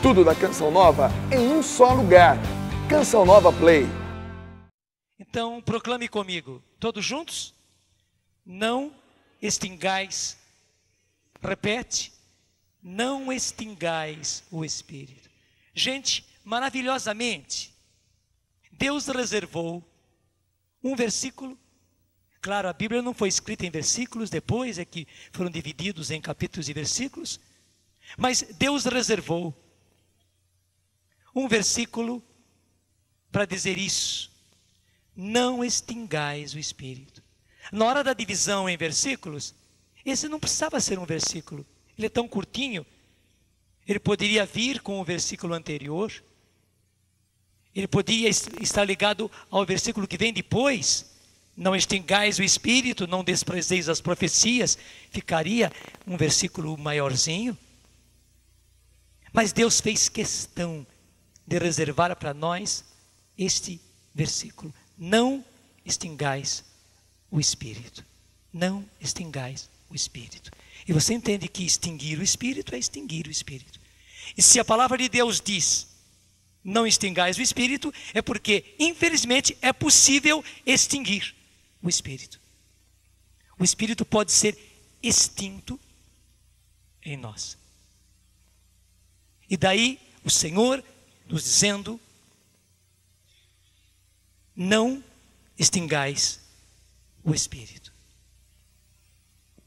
Tudo da Canção Nova em um só lugar. Canção Nova Play. Então proclame comigo, todos juntos? Não extingais. Repete. Não extingais o Espírito. Gente, maravilhosamente, Deus reservou um versículo. Claro, a Bíblia não foi escrita em versículos, depois é que foram divididos em capítulos e versículos. Mas Deus reservou um versículo para dizer isso. Não extingais o Espírito. Na hora da divisão em versículos, esse não precisava ser um versículo. Ele é tão curtinho. Ele poderia vir com o versículo anterior. Ele poderia estar ligado ao versículo que vem depois. Não extingais o Espírito, não desprezeis as profecias. Ficaria um versículo maiorzinho. Mas Deus fez questão de reservar para nós este versículo. Não extingais o Espírito. Não extingais o Espírito. E você entende que extinguir o Espírito é extinguir o Espírito. E se a palavra de Deus diz, não extingais o Espírito, é porque, infelizmente, é possível extinguir o Espírito. O Espírito pode ser extinto em nós. E daí o Senhor nos dizendo, não extingais o Espírito.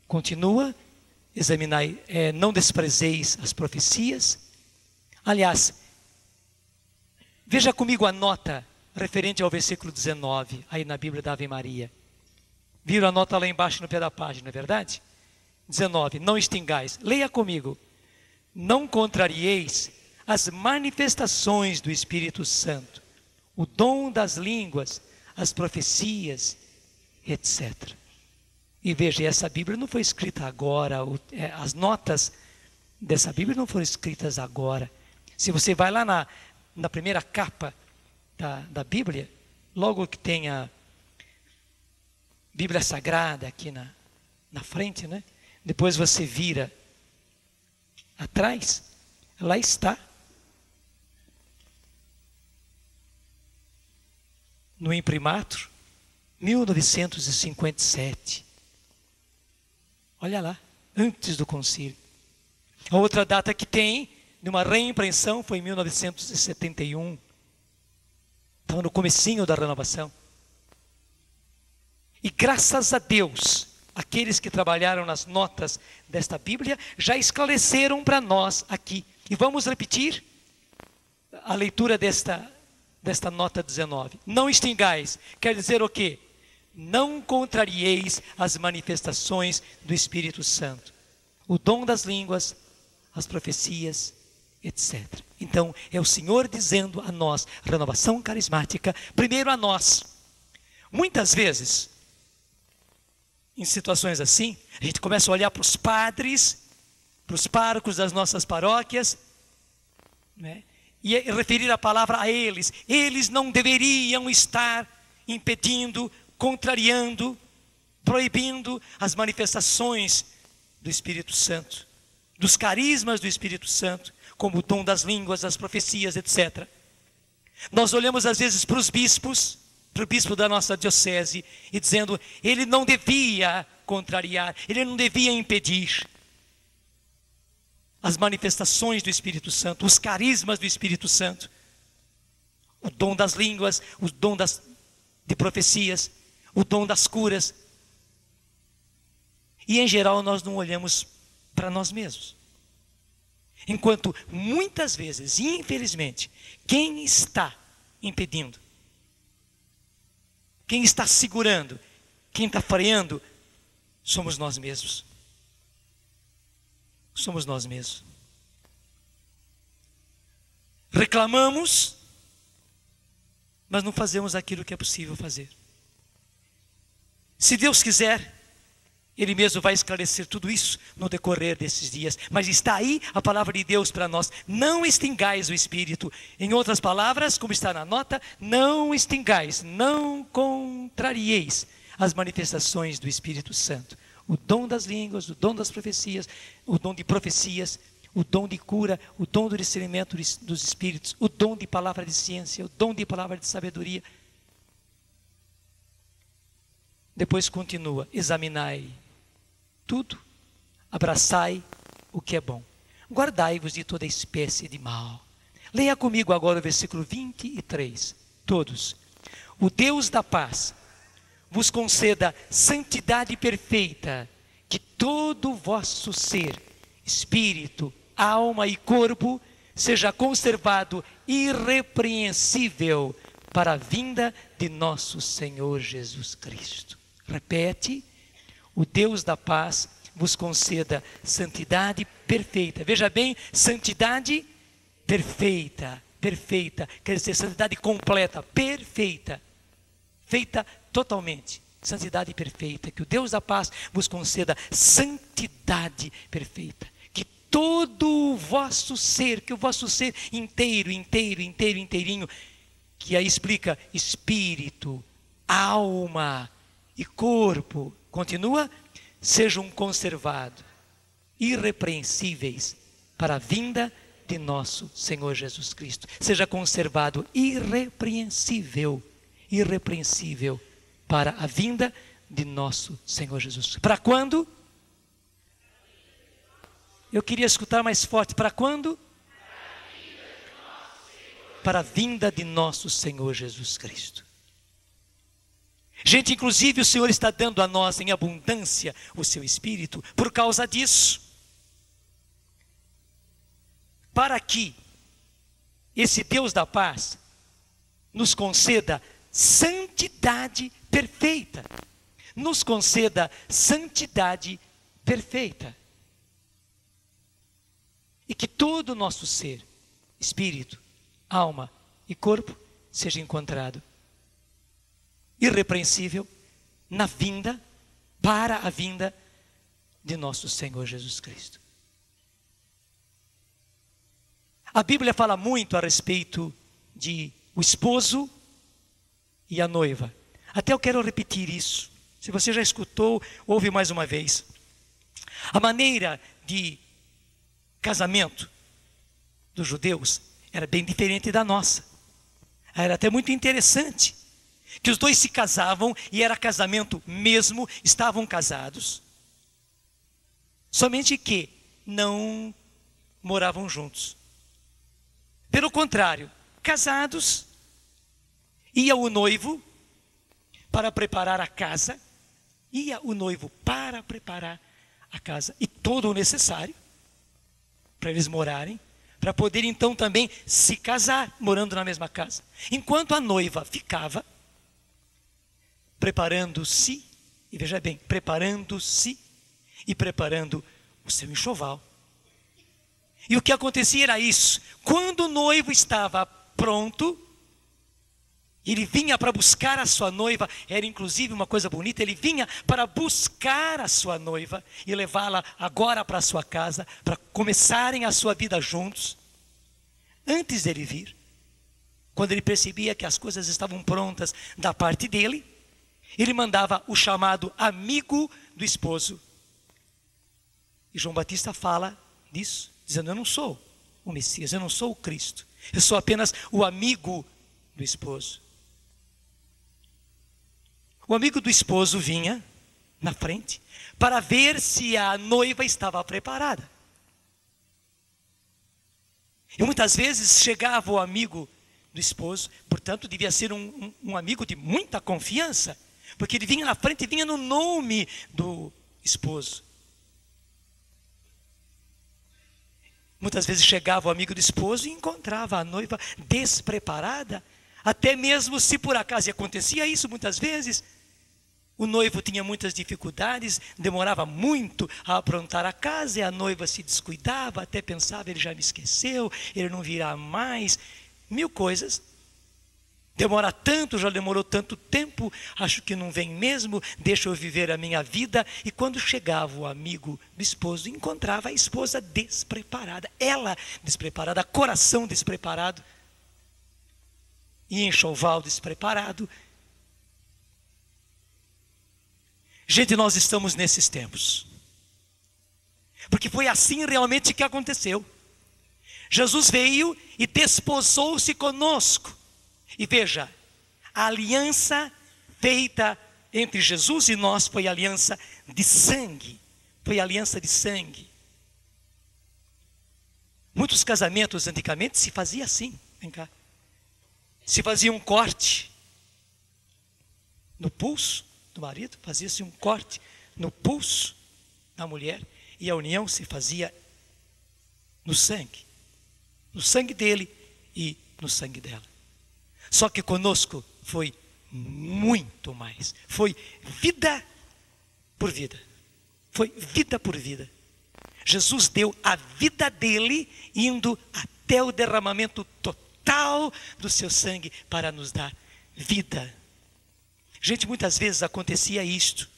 Continua, examinai, não desprezeis as profecias. Aliás, veja comigo a nota referente ao versículo 19, aí na Bíblia da Ave Maria. Viram a nota lá embaixo no pé da página, não é verdade? 19, não extingais. Leia comigo. Não contrarieis as manifestações do Espírito Santo, o dom das línguas, as profecias, etc. E veja, essa Bíblia não foi escrita agora, as notas dessa Bíblia não foram escritas agora. Se você vai lá na primeira capa da Bíblia, logo que tem a Bíblia Sagrada aqui na frente, né? Depois você vira atrás, lá está. No imprimatur, 1957. Olha lá, antes do concílio. A outra data que tem, de uma reimpressão, foi em 1971. Estava no comecinho da renovação. E graças a Deus, aqueles que trabalharam nas notas desta Bíblia, já esclareceram para nós aqui. E vamos repetir a leitura desta nota 19. Não extingais, quer dizer o quê? Não contrarieis as manifestações do Espírito Santo. O dom das línguas, as profecias, etc. Então, é o Senhor dizendo a nós, renovação carismática, primeiro a nós. Muitas vezes, em situações assim, a gente começa a olhar para os padres, para os párocos das nossas paróquias, né? E referir a palavra a eles. Eles não deveriam estar impedindo, contrariando, proibindo as manifestações do Espírito Santo, dos carismas do Espírito Santo, como o dom das línguas, das profecias, etc. Nós olhamos às vezes para os bispos, para o bispo da nossa diocese, e dizendo, ele não devia contrariar, ele não devia impedir as manifestações do Espírito Santo, os carismas do Espírito Santo, o dom das línguas, o dom de profecias, o dom das curas. E em geral nós não olhamos para nós mesmos. Enquanto muitas vezes, infelizmente, quem está impedindo, quem está segurando, quem está freando, somos nós mesmos. Somos nós mesmos. Reclamamos, mas não fazemos aquilo que é possível fazer. Se Deus quiser, Ele mesmo vai esclarecer tudo isso no decorrer desses dias. Mas está aí a palavra de Deus para nós. Não extingais o Espírito. Em outras palavras, como está na nota, não extingais, não contrarieis as manifestações do Espírito Santo. O dom das línguas, o dom das profecias, o dom de profecias, o dom de cura, o dom do discernimento dos espíritos, o dom de palavra de ciência, o dom de palavra de sabedoria. Depois continua: examinai tudo, abraçai o que é bom, guardai-vos de toda espécie de mal. Leia comigo agora o versículo 23, todos. O Deus da paz vos conceda santidade perfeita, que todo o vosso ser, espírito, alma e corpo, seja conservado irrepreensível para a vinda de nosso Senhor Jesus Cristo. Repete: o Deus da paz vos conceda santidade perfeita. Veja bem, santidade perfeita, perfeita, quer dizer, santidade completa, perfeita, feita totalmente, santidade perfeita. Que o Deus da paz vos conceda santidade perfeita, que todo o vosso ser, que o vosso ser inteiro, inteirinho, que aí explica espírito, alma e corpo, continua, sejam conservados, irrepreensíveis para a vinda de nosso Senhor Jesus Cristo. Seja conservado irrepreensível para a vinda de nosso Senhor Jesus Cristo. Para quando? Eu queria escutar mais forte. Para quando? Para a vinda de nosso Senhor Jesus Cristo. Gente, inclusive o Senhor está dando a nós em abundância o seu Espírito por causa disso. Para que esse Deus da paz nos conceda santidade perfeita. Nos conceda santidade perfeita. E que todo o nosso ser, espírito, alma e corpo seja encontrado irrepreensível na vinda, para a vinda de nosso Senhor Jesus Cristo. A Bíblia fala muito a respeito de o esposo e a noiva. Até eu quero repetir isso. Se você já escutou, ouve mais uma vez. A maneira de casamento dos judeus era bem diferente da nossa. Era até muito interessante que os dois se casavam e era casamento mesmo, estavam casados. Somente que não moravam juntos. Pelo contrário, casados, ia o noivo para preparar a casa, e todo o necessário para eles morarem, para poder então também se casar, morando na mesma casa. Enquanto a noiva ficava preparando-se, e veja bem, preparando-se e preparando o seu enxoval. E o que acontecia era isso: quando o noivo estava pronto, ele vinha para buscar a sua noiva. Era inclusive uma coisa bonita, ele vinha para buscar a sua noiva e levá-la agora para a sua casa, para começarem a sua vida juntos. Antes dele vir, quando ele percebia que as coisas estavam prontas da parte dele, ele mandava o chamado amigo do esposo. E João Batista fala disso, dizendo: eu não sou o Messias, eu não sou o Cristo, eu sou apenas o amigo do esposo. O amigo do esposo vinha na frente para ver se a noiva estava preparada. E muitas vezes chegava o amigo do esposo, portanto devia ser um amigo de muita confiança, porque ele vinha na frente e vinha no nome do esposo. Muitas vezes chegava o amigo do esposo e encontrava a noiva despreparada, até mesmo se por acaso, e acontecia isso muitas vezes, o noivo tinha muitas dificuldades, demorava muito a aprontar a casa, e a noiva se descuidava, até pensava: ele já me esqueceu, ele não virá mais, mil coisas. Demora tanto, já demorou tanto tempo, acho que não vem mesmo, deixa eu viver a minha vida. E quando chegava o amigo do esposo, encontrava a esposa despreparada, ela despreparada, coração despreparado, e enxoval despreparado. Gente, nós estamos nesses tempos. Porque foi assim realmente que aconteceu. Jesus veio e desposou-se conosco. E veja, a aliança feita entre Jesus e nós foi aliança de sangue. Foi aliança de sangue. Muitos casamentos antigamente se fazia assim. Vem cá. Se fazia um corte no pulso do marido, fazia-se um corte no pulso da mulher, e a união se fazia no sangue dele e no sangue dela. Só que conosco foi muito mais. Foi vida por vida. Foi vida por vida. Jesus deu a vida dele, indo até o derramamento total do seu sangue para nos dar vida. Gente, muitas vezes acontecia isto.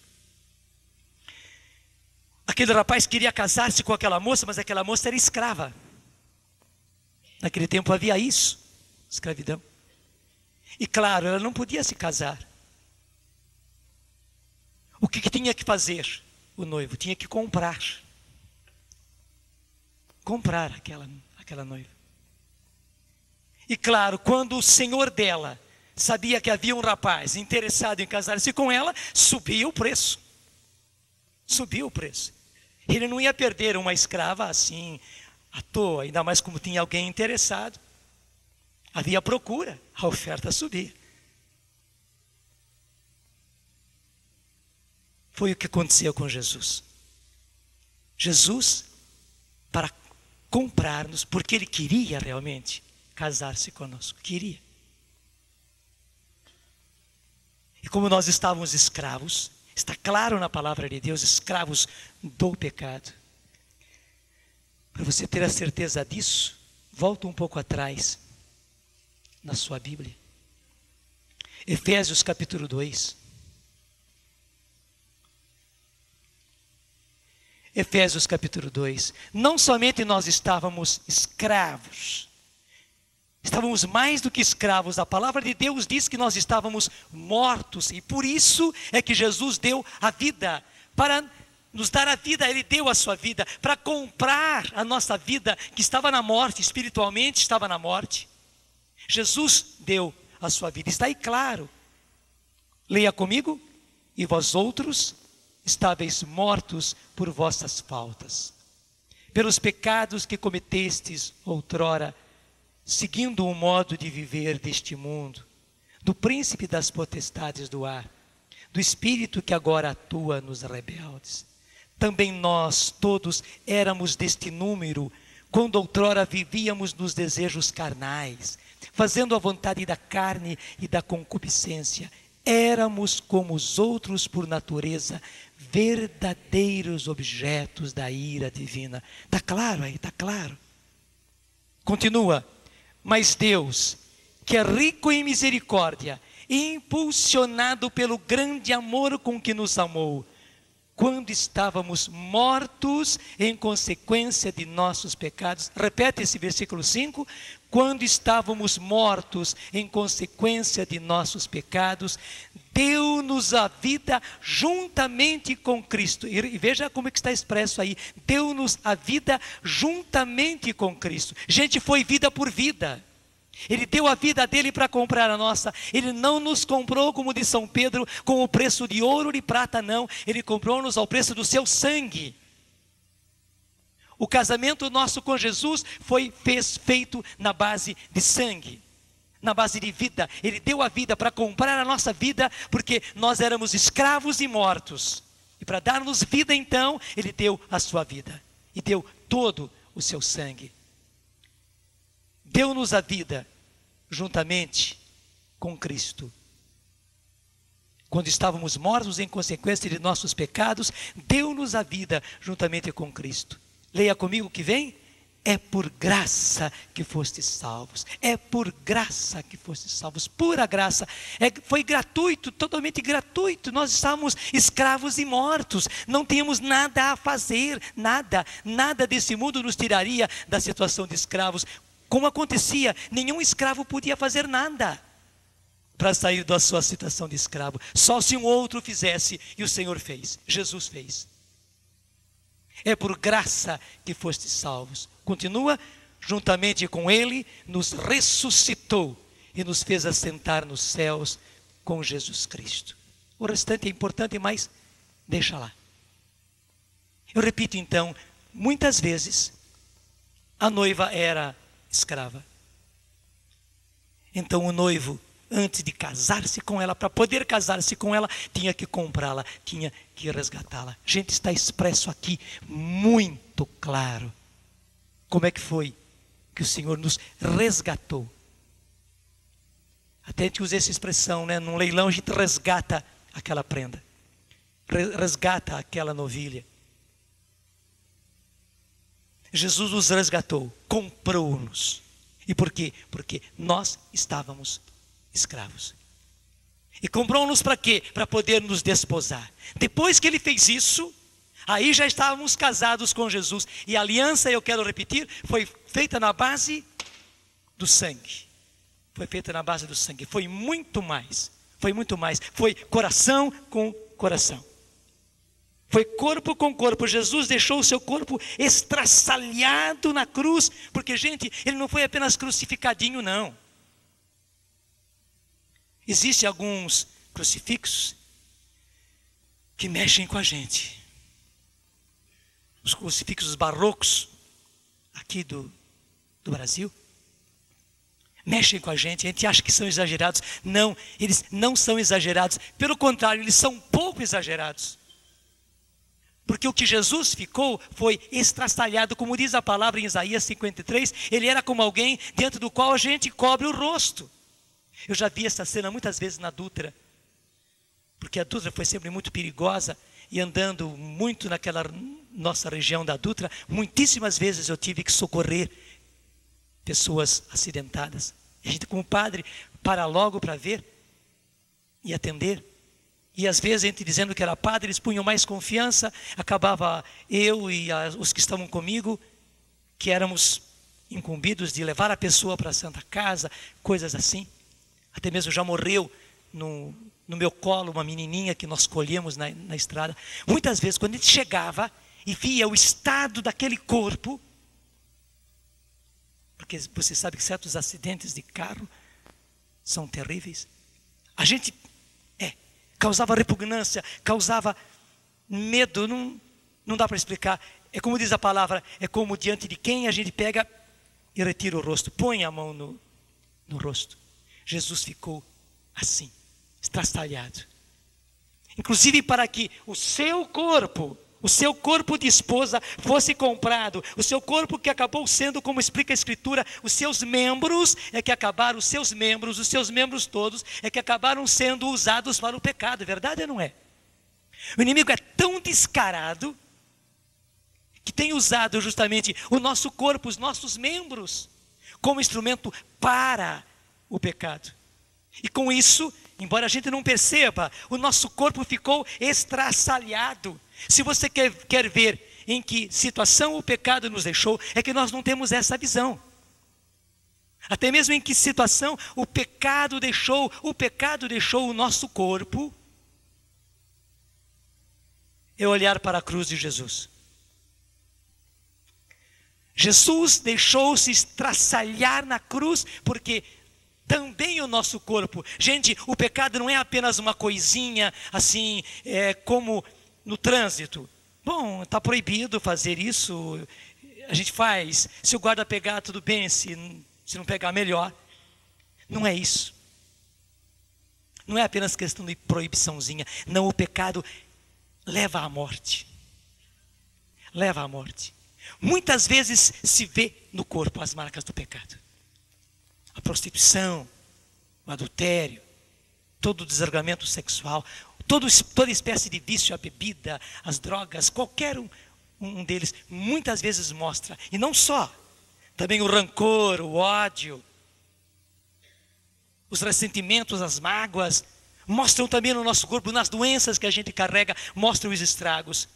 Aquele rapaz queria casar-se com aquela moça, mas aquela moça era escrava. Naquele tempo havia isso, escravidão. E claro, ela não podia se casar. O que tinha que fazer? O noivo tinha que comprar aquela noiva. E claro, quando o senhor dela sabia que havia um rapaz interessado em casar-se com ela, subia o preço. Subiu o preço. Ele não ia perder uma escrava assim, à toa, ainda mais como tinha alguém interessado. Havia procura, a oferta subia. Foi o que aconteceu com Jesus. Jesus, para comprar-nos, porque ele queria realmente casar-se conosco, queria. E como nós estávamos escravos, está claro na palavra de Deus, escravos do pecado. Para você ter a certeza disso, volta um pouco atrás na sua Bíblia. Efésios capítulo 2. Efésios capítulo 2. Não somente nós estávamos escravos, estávamos mais do que escravos. A palavra de Deus diz que nós estávamos mortos. E por isso é que Jesus deu a vida. Para nos dar a vida, Ele deu a sua vida. Para comprar a nossa vida, que estava na morte, espiritualmente estava na morte. Jesus deu a sua vida. Está aí claro. Leia comigo. E vós outros estáveis mortos por vossas faltas, pelos pecados que cometestes outrora, seguindo o modo de viver deste mundo, do príncipe das potestades do ar, do espírito que agora atua nos rebeldes. Também nós todos éramos deste número, quando outrora vivíamos nos desejos carnais, fazendo a vontade da carne e da concupiscência. Éramos como os outros por natureza, verdadeiros objetos da ira divina. Está claro aí, está claro. Continua. Mas Deus, que é rico em misericórdia, impulsionado pelo grande amor com que nos amou, quando estávamos mortos em consequência de nossos pecados. Repete esse versículo 5. Quando estávamos mortos em consequência de nossos pecados, deu-nos a vida juntamente com Cristo. E veja como é que está expresso aí. Deu-nos a vida juntamente com Cristo. Gente, foi vida por vida. Ele deu a vida dele para comprar a nossa. Ele não nos comprou, como diz São Pedro, com o preço de ouro ou de prata, não. Ele comprou-nos ao preço do seu sangue. O casamento nosso com Jesus foi feito na base de sangue, na base de vida. Ele deu a vida para comprar a nossa vida, porque nós éramos escravos e mortos. E para dar-nos vida, então, Ele deu a sua vida. E deu todo o seu sangue. Deu-nos a vida juntamente com Cristo. Quando estávamos mortos em consequência de nossos pecados, deu-nos a vida juntamente com Cristo. Leia comigo o que vem. É por graça que fostes salvos. É por graça que fostes salvos. Pura graça. Foi gratuito, totalmente gratuito. Nós estávamos escravos e mortos. Não tínhamos nada a fazer. Nada. Nada desse mundo nos tiraria da situação de escravos. Como acontecia, nenhum escravo podia fazer nada para sair da sua situação de escravo. Só se um outro fizesse. E o Senhor fez. Jesus fez. É por graça que fostes salvos. Continua, juntamente com Ele, nos ressuscitou e nos fez assentar nos céus com Jesus Cristo. O restante é importante, mas deixa lá. Eu repito então, muitas vezes a noiva era escrava. Então o noivo, antes de casar-se com ela, para poder casar-se com ela, tinha que comprá-la, tinha que resgatá-la. Gente, está expresso aqui muito claro como é que foi que o Senhor nos resgatou. Até a gente usa essa expressão, né? Num leilão a gente resgata aquela prenda, resgata aquela novilha. Jesus nos resgatou, comprou-nos. E por quê? Porque nós estávamos escravos. E comprou-nos para quê? Para poder nos desposar. Depois que Ele fez isso, aí já estávamos casados com Jesus. E a aliança, eu quero repetir, foi feita na base do sangue. Foi feita na base do sangue. Foi muito mais. Foi muito mais. Foi coração com coração. Foi corpo com corpo. Jesus deixou o seu corpo estraçalhado na cruz. Porque, gente, Ele não foi apenas crucificadinho, não. Existem alguns crucifixos que mexem com a gente. Os crucifixos barrocos aqui do Brasil mexem com a gente acha que são exagerados. Não, eles não são exagerados. Pelo contrário, eles são pouco exagerados. Porque o que Jesus ficou foi estraçalhado, como diz a palavra em Isaías 53, ele era como alguém dentro do qual a gente cobre o rosto. Eu já vi essa cena muitas vezes na Dutra, porque a Dutra foi sempre muito perigosa, e andando muito naquela nossa região da Dutra, muitíssimas vezes eu tive que socorrer pessoas acidentadas. A gente, como padre, para logo para ver e atender. E às vezes, a gente dizendo que era padre, eles punham mais confiança, acabava eu e os que estavam comigo, que éramos incumbidos de levar a pessoa para a Santa Casa, coisas assim. Até mesmo já morreu no meu colo uma menininha que nós colhemos na estrada. Muitas vezes, quando a gente chegava e via o estado daquele corpo, porque você sabe que certos acidentes de carro são terríveis, a gente causava repugnância, causava medo, não dá para explicar. É como diz a palavra, é como diante de quem a gente pega e retira o rosto, põe a mão no rosto. Jesus ficou assim, estraçalhado. Inclusive para que o seu corpo de esposa fosse comprado, o seu corpo que acabou sendo, como explica a Escritura, os seus membros todos, é que acabaram sendo usados para o pecado, é verdade ou não é? O inimigo é tão descarado, que tem usado justamente o nosso corpo, os nossos membros, como instrumento para o pecado. E com isso, embora a gente não perceba, o nosso corpo ficou estraçalhado. Se você quer ver em que situação o pecado nos deixou, é que nós não temos essa visão. Até mesmo em que situação o pecado deixou o nosso corpo, é olhar para a cruz de Jesus. Jesus deixou-se estraçalhar na cruz, porque também o nosso corpo, gente, o pecado não é apenas uma coisinha assim, como no trânsito. Bom, está proibido fazer isso, a gente faz, se o guarda pegar tudo bem, se não pegar melhor. Não é isso. Não é apenas questão de proibiçãozinha. Não, o pecado leva à morte. Leva à morte. Muitas vezes se vê no corpo as marcas do pecado. A prostituição, o adultério, todo o desregulamento sexual, toda espécie de vício, a bebida, as drogas, qualquer um deles, muitas vezes mostra. E não só, também o rancor, o ódio, os ressentimentos, as mágoas, mostram também no nosso corpo, nas doenças que a gente carrega, mostram os estragos.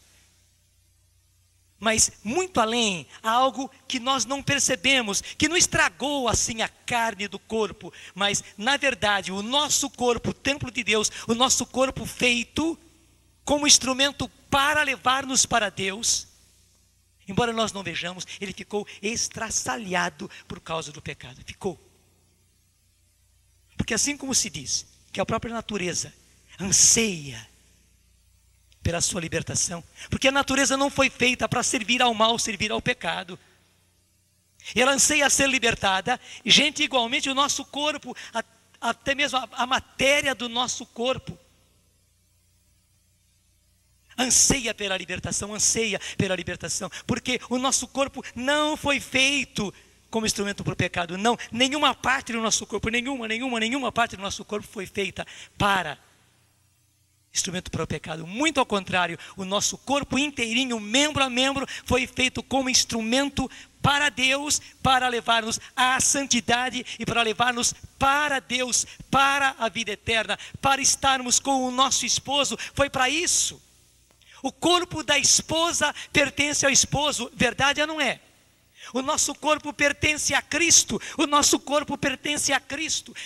Mas muito além, há algo que nós não percebemos, que não estragou assim a carne do corpo, mas na verdade o nosso corpo, o templo de Deus, o nosso corpo feito como instrumento para levar-nos para Deus, Embora nós não vejamos, ele ficou estraçalhado por causa do pecado. Ficou. Porque assim como se diz que a própria natureza anseia pela sua libertação, porque a natureza não foi feita para servir ao mal, servir ao pecado. Ela anseia ser libertada. Gente, igualmente o nosso corpo, até mesmo a matéria do nosso corpo, anseia pela libertação, porque o nosso corpo não foi feito como instrumento para o pecado, não, nenhuma parte do nosso corpo, nenhuma parte do nosso corpo foi feita para instrumento para o pecado, muito ao contrário, o nosso corpo inteirinho, membro a membro, foi feito como instrumento para Deus, para levar-nos à santidade e para levar-nos para Deus, para a vida eterna, para estarmos com o nosso esposo, foi para isso. O corpo da esposa pertence ao esposo, verdade ou não é? O nosso corpo pertence a Cristo,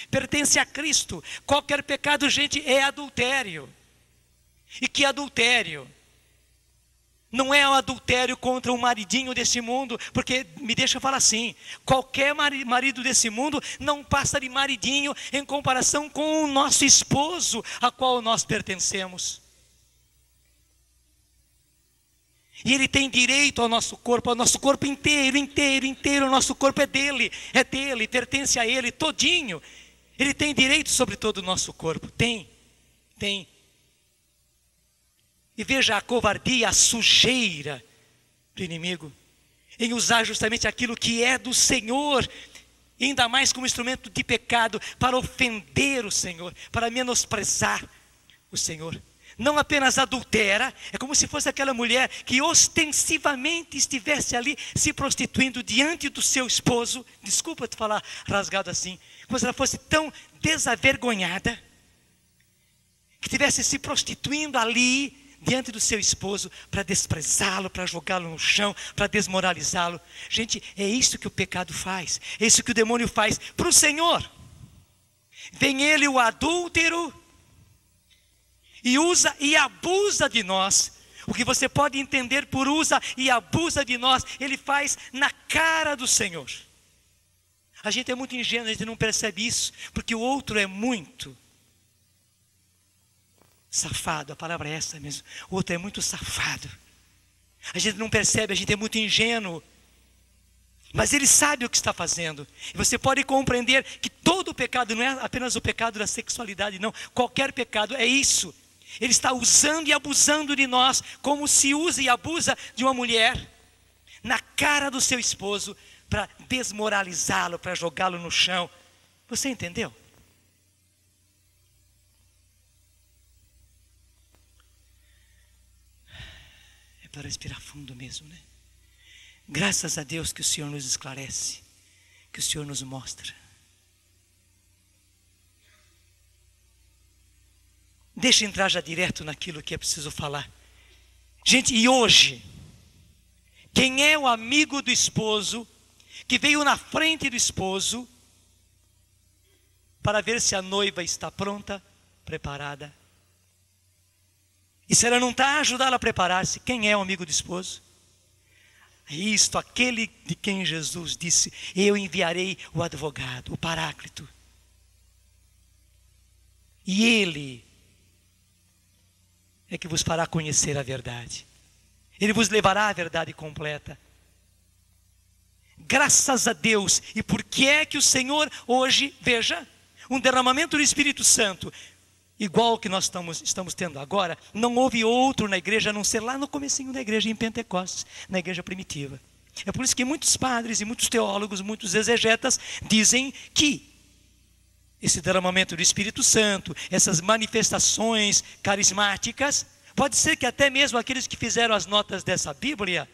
pertence a Cristo. Qualquer pecado, gente, é adultério. E que adultério? Não é o adultério contra o maridinho desse mundo, porque, me deixa falar assim, qualquer marido desse mundo não passa de maridinho em comparação com o nosso esposo, a qual nós pertencemos. E ele tem direito ao nosso corpo inteiro, o nosso corpo é dele, pertence a ele todinho. Ele tem direito sobre todo o nosso corpo, tem. E veja a covardia, a sujeira do inimigo, em usar justamente aquilo que é do Senhor, ainda mais como instrumento de pecado, para ofender o Senhor, para menosprezar o Senhor. Não apenas adultera, é como se fosse aquela mulher que ostensivamente estivesse ali se prostituindo diante do seu esposo. Desculpa te falar rasgado assim, como se ela fosse tão desavergonhada, que estivesse se prostituindo ali diante do seu esposo para desprezá-lo, para jogá-lo no chão, para desmoralizá-lo. Gente, é isso que o pecado faz, é isso que o demônio faz para o Senhor. Vem ele, o adúltero, e usa e abusa de nós. O que você pode entender por usa e abusa de nós, ele faz na cara do Senhor. A gente é muito ingênuo, a gente não percebe isso, porque o outro é muito safado, a palavra é essa mesmo. O outro é muito safado. A gente não percebe, a gente é muito ingênuo. Mas ele sabe o que está fazendo. E você pode compreender que todo pecado não é apenas o pecado da sexualidade, não. Qualquer pecado é isso. Ele está usando e abusando de nós, como se usa e abusa de uma mulher na cara do seu esposo para desmoralizá-lo, para jogá-lo no chão. Você entendeu? É para respirar fundo mesmo, né? Graças a Deus que o Senhor nos esclarece, que o Senhor nos mostra. Deixa eu entrar já direto naquilo que é preciso falar. Gente, e hoje, quem é o amigo do esposo, que veio na frente do esposo, para ver se a noiva está pronta, preparada? E se ela não está, ajudá-la a preparar-se. Quem é o amigo do esposo? É isto, aquele de quem Jesus disse: eu enviarei o advogado, o paráclito. E ele é que vos fará conhecer a verdade. Ele vos levará à verdade completa. Graças a Deus. E por que é que o Senhor hoje, veja, um derramamento do Espírito Santo, igual que nós estamos tendo agora, não houve outro na igreja, a não ser lá no comecinho da igreja, em Pentecostes, na igreja primitiva. É por isso que muitos padres e muitos teólogos, muitos exegetas, dizem que esse derramamento do Espírito Santo, essas manifestações carismáticas, pode ser que até mesmo aqueles que fizeram as notas dessa Bíblia,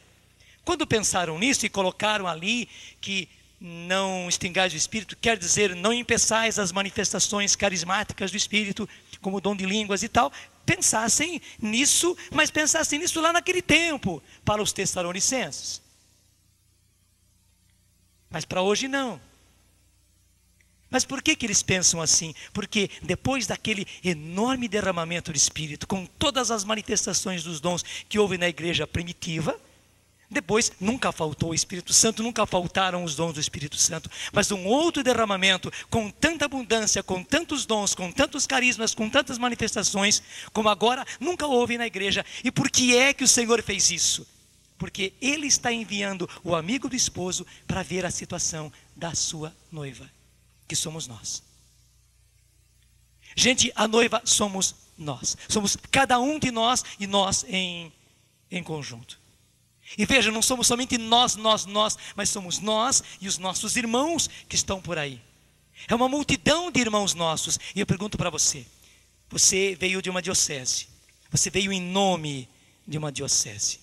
quando pensaram nisso e colocaram ali que não extingais o Espírito, quer dizer, não empeçais as manifestações carismáticas do Espírito, como o dom de línguas e tal, pensassem nisso, mas pensassem nisso lá naquele tempo, para os tessalonicenses. Mas para hoje não. Mas por que eles pensam assim? Porque depois daquele enorme derramamento do Espírito, com todas as manifestações dos dons que houve na igreja primitiva, Depois, nunca faltou o Espírito Santo, nunca faltaram os dons do Espírito Santo. Mas um outro derramamento, com tanta abundância, com tantos dons, com tantos carismas, com tantas manifestações, como agora, nunca houve na igreja. E por que é que o Senhor fez isso? Porque Ele está enviando o amigo do esposo para ver a situação da sua noiva, que somos nós. Gente, a noiva somos nós. Somos cada um de nós e nós em conjunto. E veja, não somos somente nós, mas somos nós e os nossos irmãos que estão por aí. É uma multidão de irmãos nossos. E eu pergunto para você, você veio de uma diocese, você veio em nome de uma diocese,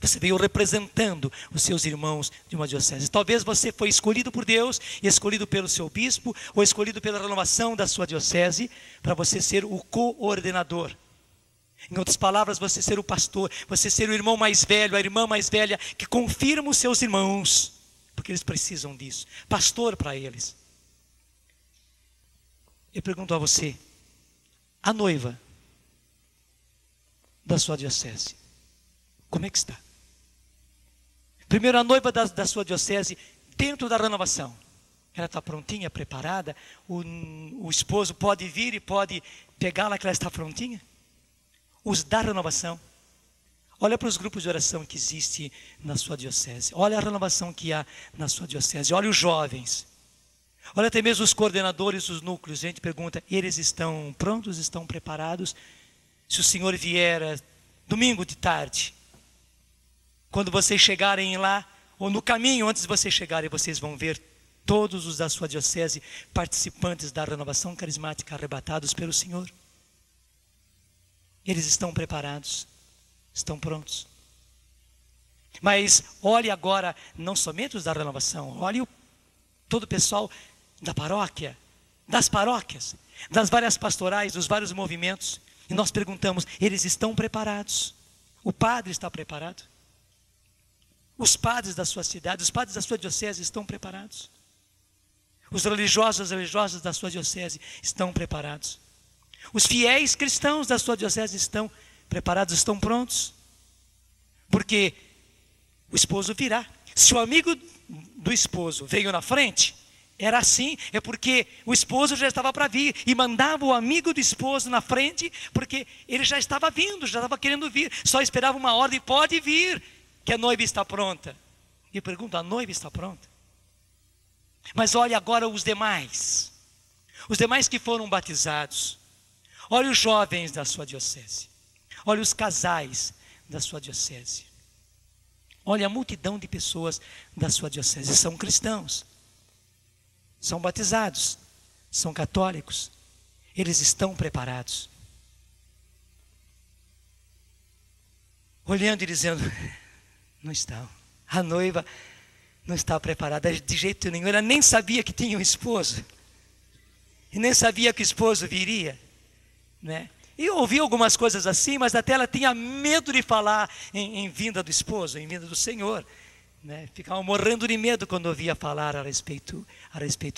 você veio representando os seus irmãos de uma diocese. Talvez você foi escolhido por Deus, e escolhido pelo seu bispo, ou escolhido pela renovação da sua diocese, para você ser o coordenador. Em outras palavras, você ser o pastor, você ser o irmão mais velho, a irmã mais velha, que confirma os seus irmãos, porque eles precisam disso. Pastor para eles. Eu pergunto a você, a noiva da sua diocese, como é que está? Primeiro, a noiva da sua diocese, dentro da renovação, ela está prontinha, preparada? O esposo pode vir e pode pegá-la que ela está prontinha? Os da renovação. Olha para os grupos de oração que existem na sua diocese. Olha a renovação que há na sua diocese. Olha os jovens. Olha até mesmo os coordenadores dos núcleos. A gente pergunta, eles estão prontos? Estão preparados? Se o Senhor vier domingo de tarde, quando vocês chegarem lá, ou no caminho antes de vocês chegarem, vocês vão ver todos os da sua diocese participantes da renovação carismática arrebatados pelo Senhor. Eles estão preparados, estão prontos. Mas olhe agora, não somente os da renovação, olhe todo o pessoal da paróquia, das paróquias, das várias pastorais, dos vários movimentos. E nós perguntamos, eles estão preparados? O padre está preparado? Os padres da sua cidade, os padres da sua diocese estão preparados? Os religiosos, as religiosas da sua diocese estão preparados? Os fiéis cristãos da sua diocese estão preparados, estão prontos? Porque o esposo virá. Se o amigo do esposo veio na frente, era assim, é porque o esposo já estava para vir. E mandava o amigo do esposo na frente, porque ele já estava vindo, já estava querendo vir. Só esperava uma ordem, pode vir, que a noiva está pronta. E eu pergunto, a noiva está pronta? Mas olha agora os demais que foram batizados. Olha os jovens da sua diocese. Olha os casais da sua diocese. Olha a multidão de pessoas da sua diocese. São cristãos. São batizados. São católicos. Eles estão preparados. Olhando e dizendo, não estão. A noiva não está preparada de jeito nenhum. Ela nem sabia que tinha um esposo. E nem sabia que o esposo viria. Né? E eu ouvi algumas coisas assim, mas até ela tinha medo de falar em vinda do esposo, em vinda do Senhor. Né? Ficava morrendo de medo quando ouvia falar a respeito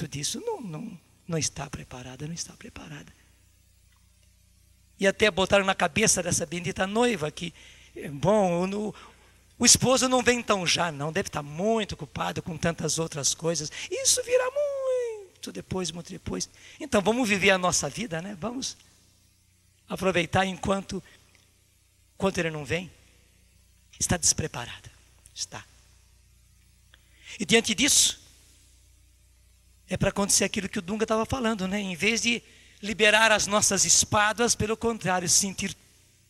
disso. Não está preparada, não está preparada. E até botaram na cabeça dessa bendita noiva que, bom, o esposo não vem tão já, não, deve estar muito ocupado com tantas outras coisas. Isso virá muito depois. Então vamos viver a nossa vida, né? Vamos aproveitar enquanto ele não vem. Está despreparada. Está. E diante disso, é para acontecer aquilo que o Dunga estava falando, né? Em vez de liberar as nossas espadas, pelo contrário, sentir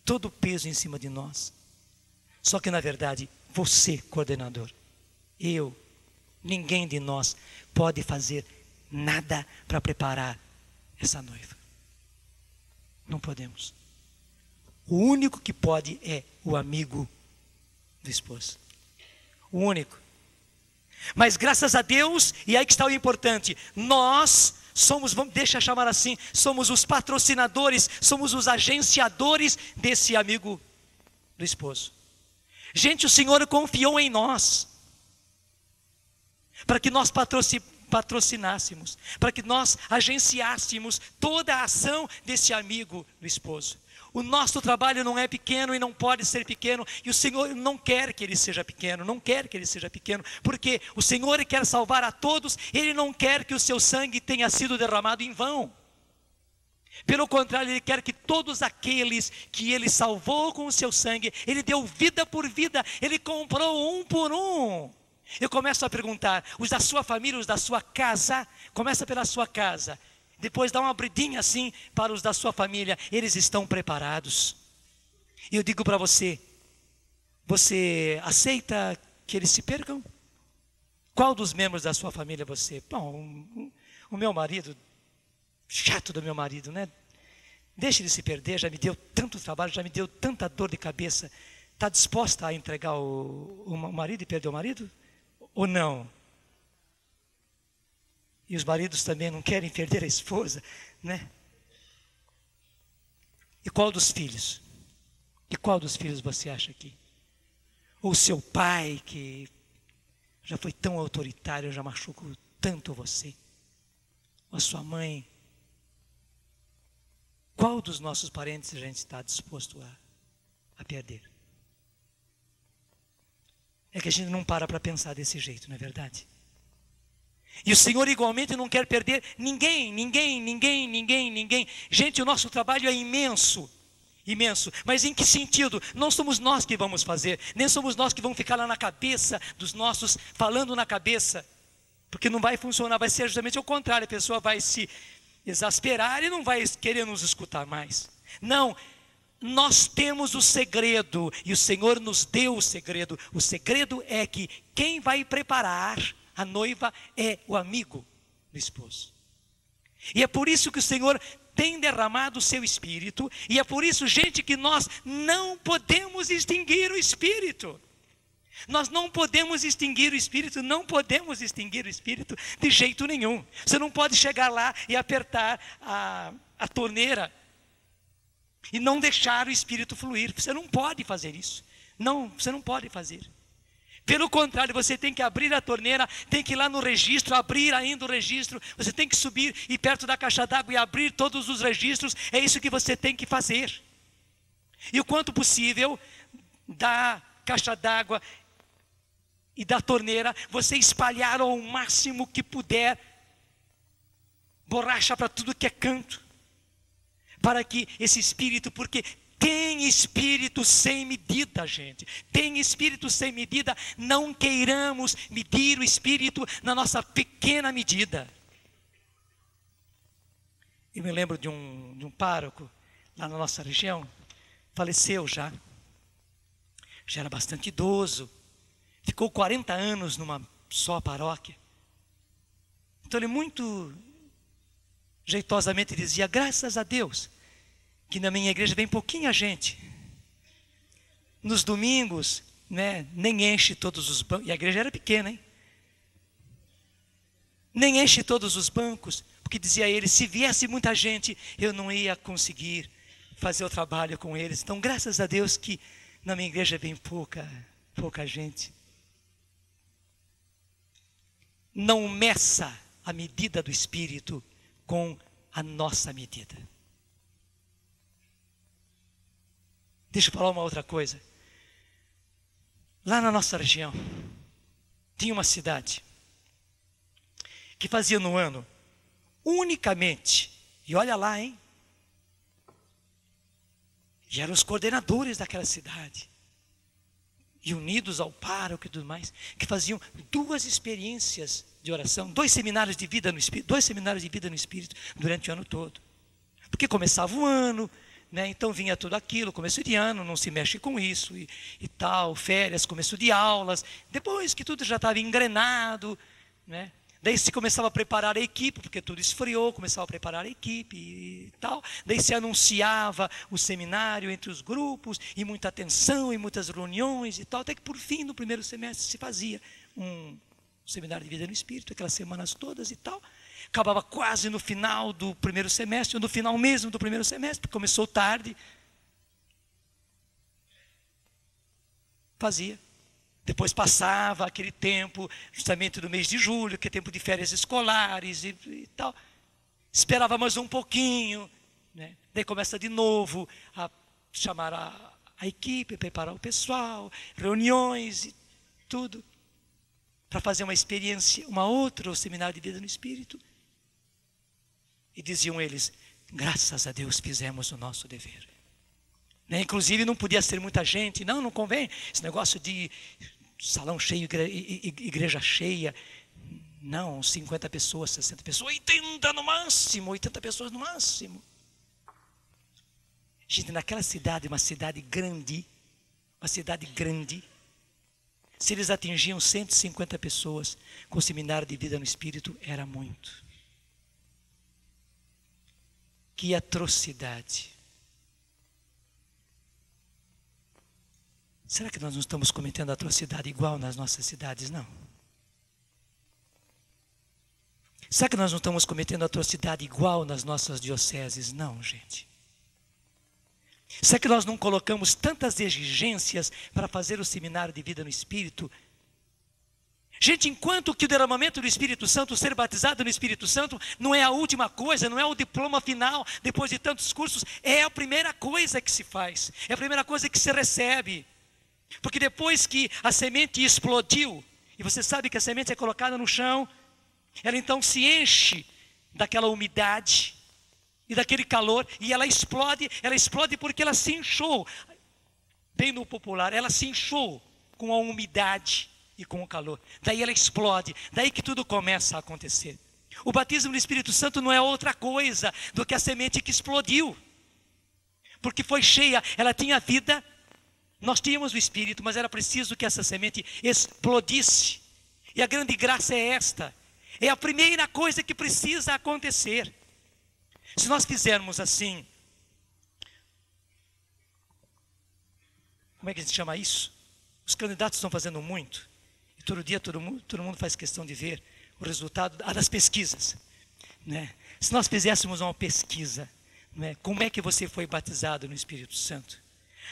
todo o peso em cima de nós. Só que na verdade, você, coordenador, eu, ninguém de nós pode fazer nada para preparar essa noiva. Não podemos. O único que pode é o amigo do esposo. O único. Mas graças a Deus, e aí que está o importante, nós somos, deixa eu chamar assim, somos os patrocinadores, somos os agenciadores desse amigo do esposo. Gente, o Senhor confiou em nós, para que nós patrocinássemos, para que nós agenciássemos toda a ação desse amigo do esposo. O nosso trabalho não é pequeno e não pode ser pequeno, e o Senhor não quer que ele seja pequeno, não quer que ele seja pequeno, porque o Senhor quer salvar a todos, Ele não quer que o seu sangue tenha sido derramado em vão. Pelo contrário, Ele quer que todos aqueles que Ele salvou com o seu sangue, Ele deu vida por vida, Ele comprou um por um. Eu começo a perguntar, os da sua família, os da sua casa, começa pela sua casa, depois dá uma abridinha assim para os da sua família, eles estão preparados? E eu digo para você, você aceita que eles se percam? Qual dos membros da sua família você? Bom, o meu marido, chato do meu marido, né? Deixa ele se perder, já me deu tanto trabalho, já me deu tanta dor de cabeça. Está disposta a entregar o marido e perder o marido? Ou não? E os maridos também não querem perder a esposa, né? E qual dos filhos? E qual dos filhos você acha aqui? Ou seu pai, que já foi tão autoritário, já machucou tanto você? Ou a sua mãe? Qual dos nossos parentes a gente está disposto a perder? É que a gente não para pensar desse jeito, não é verdade? E o Senhor igualmente não quer perder ninguém. Gente, o nosso trabalho é imenso, mas em que sentido? Não somos nós que vamos fazer, nem somos nós que vamos ficar lá na cabeça dos nossos, falando na cabeça, porque não vai funcionar, vai ser justamente o contrário, a pessoa vai se exasperar e não vai querer nos escutar mais. Não, nós temos o segredo, e o Senhor nos deu o segredo é que quem vai preparar a noiva é o amigo do esposo. E é por isso que o Senhor tem derramado o seu Espírito, e é por isso, gente, que nós não podemos extinguir o Espírito. Nós não podemos extinguir o Espírito, de jeito nenhum. Você não pode chegar lá e apertar a torneira e não deixar o Espírito fluir. Você não pode fazer isso. Não, você não pode fazer. Pelo contrário, você tem que abrir a torneira, tem que ir lá no registro, abrir ainda o registro, você tem que subir e ir perto da caixa d'água e abrir todos os registros, é isso que você tem que fazer. E o quanto possível, da caixa d'água e da torneira, você espalhar ao máximo que puder, borracha para tudo que é canto, para que esse Espírito, porque tem espírito sem medida, gente. Tem espírito sem medida. Não queiramos medir o espírito na nossa pequena medida. Eu me lembro de um pároco lá na nossa região. Faleceu já. Já era bastante idoso. Ficou 40 anos numa só paróquia. Então ele muito jeitosamente dizia, graças a Deus, que na minha igreja vem pouquinha gente. Nos domingos, né, nem enche todos os bancos. E a igreja era pequena, hein? Nem enche todos os bancos, porque dizia ele, se viesse muita gente, eu não ia conseguir fazer o trabalho com eles. Então, graças a Deus que na minha igreja vem pouca gente. Não meça a medida do Espírito com a nossa medida. Deixa eu falar uma outra coisa. Lá na nossa região, tinha uma cidade que fazia no ano, unicamente, e olha lá, hein? E eram os coordenadores daquela cidade, e unidos ao pároco e tudo mais, que faziam 2 experiências de oração, 2 seminários de vida no Espírito, durante o ano todo. Porque começava o ano, né? Então vinha tudo aquilo, começo de ano, não se mexe com isso e tal, férias, começo de aulas, depois que tudo já estava engrenado, né? Daí se começava a preparar a equipe, porque tudo esfriou, começava a preparar a equipe e tal, daí se anunciava o seminário entre os grupos, e muita atenção, e muitas reuniões e tal, até que por fim, no primeiro semestre, se fazia um seminário de vida no Espírito, aquelas semanas todas e tal. Acabava quase no final do primeiro semestre, ou no final mesmo do primeiro semestre, porque começou tarde. Fazia. Depois passava aquele tempo, justamente do mês de julho, que é tempo de férias escolares e tal. Esperava mais um pouquinho, né? Daí começa de novo a chamar a equipe, preparar o pessoal, reuniões e tudo, para fazer uma experiência, uma outra, o seminário de vida no Espírito. E diziam eles, graças a Deus fizemos o nosso dever. Né? Inclusive não podia ser muita gente, não convém, esse negócio de salão cheio, igreja cheia, não, 50 pessoas, 60 pessoas, 80 no máximo, 80 pessoas no máximo. Gente, naquela cidade, uma cidade grande, se eles atingiam 150 pessoas com o seminário de vida no Espírito, era muito. Que atrocidade. Será que nós não estamos cometendo atrocidade igual nas nossas cidades? Não. Será que nós não estamos cometendo atrocidade igual nas nossas dioceses? Não, gente. Será que nós não colocamos tantas exigências para fazer o seminário de vida no Espírito? Gente, enquanto que o derramamento do Espírito Santo, ser batizado no Espírito Santo, não é a última coisa, não é o diploma final, depois de tantos cursos, é a primeira coisa que se faz, é a primeira coisa que se recebe. Porque depois que a semente explodiu, e você sabe que a semente é colocada no chão, ela então se enche daquela umidade e daquele calor, e ela explode porque ela se inchou, bem no popular, ela se inchou com a umidade e com o calor, daí ela explode, daí que tudo começa a acontecer. O batismo no Espírito Santo não é outra coisa do que a semente que explodiu, porque foi cheia, ela tinha vida, nós tínhamos o Espírito, mas era preciso que essa semente explodisse, e a grande graça é esta, é a primeira coisa que precisa acontecer. Se nós fizermos assim, como é que a gente chama isso? Os candidatos estão fazendo muito, e todo dia todo mundo faz questão de ver o resultado das pesquisas, né? Se nós fizéssemos uma pesquisa, né, como é que você foi batizado no Espírito Santo?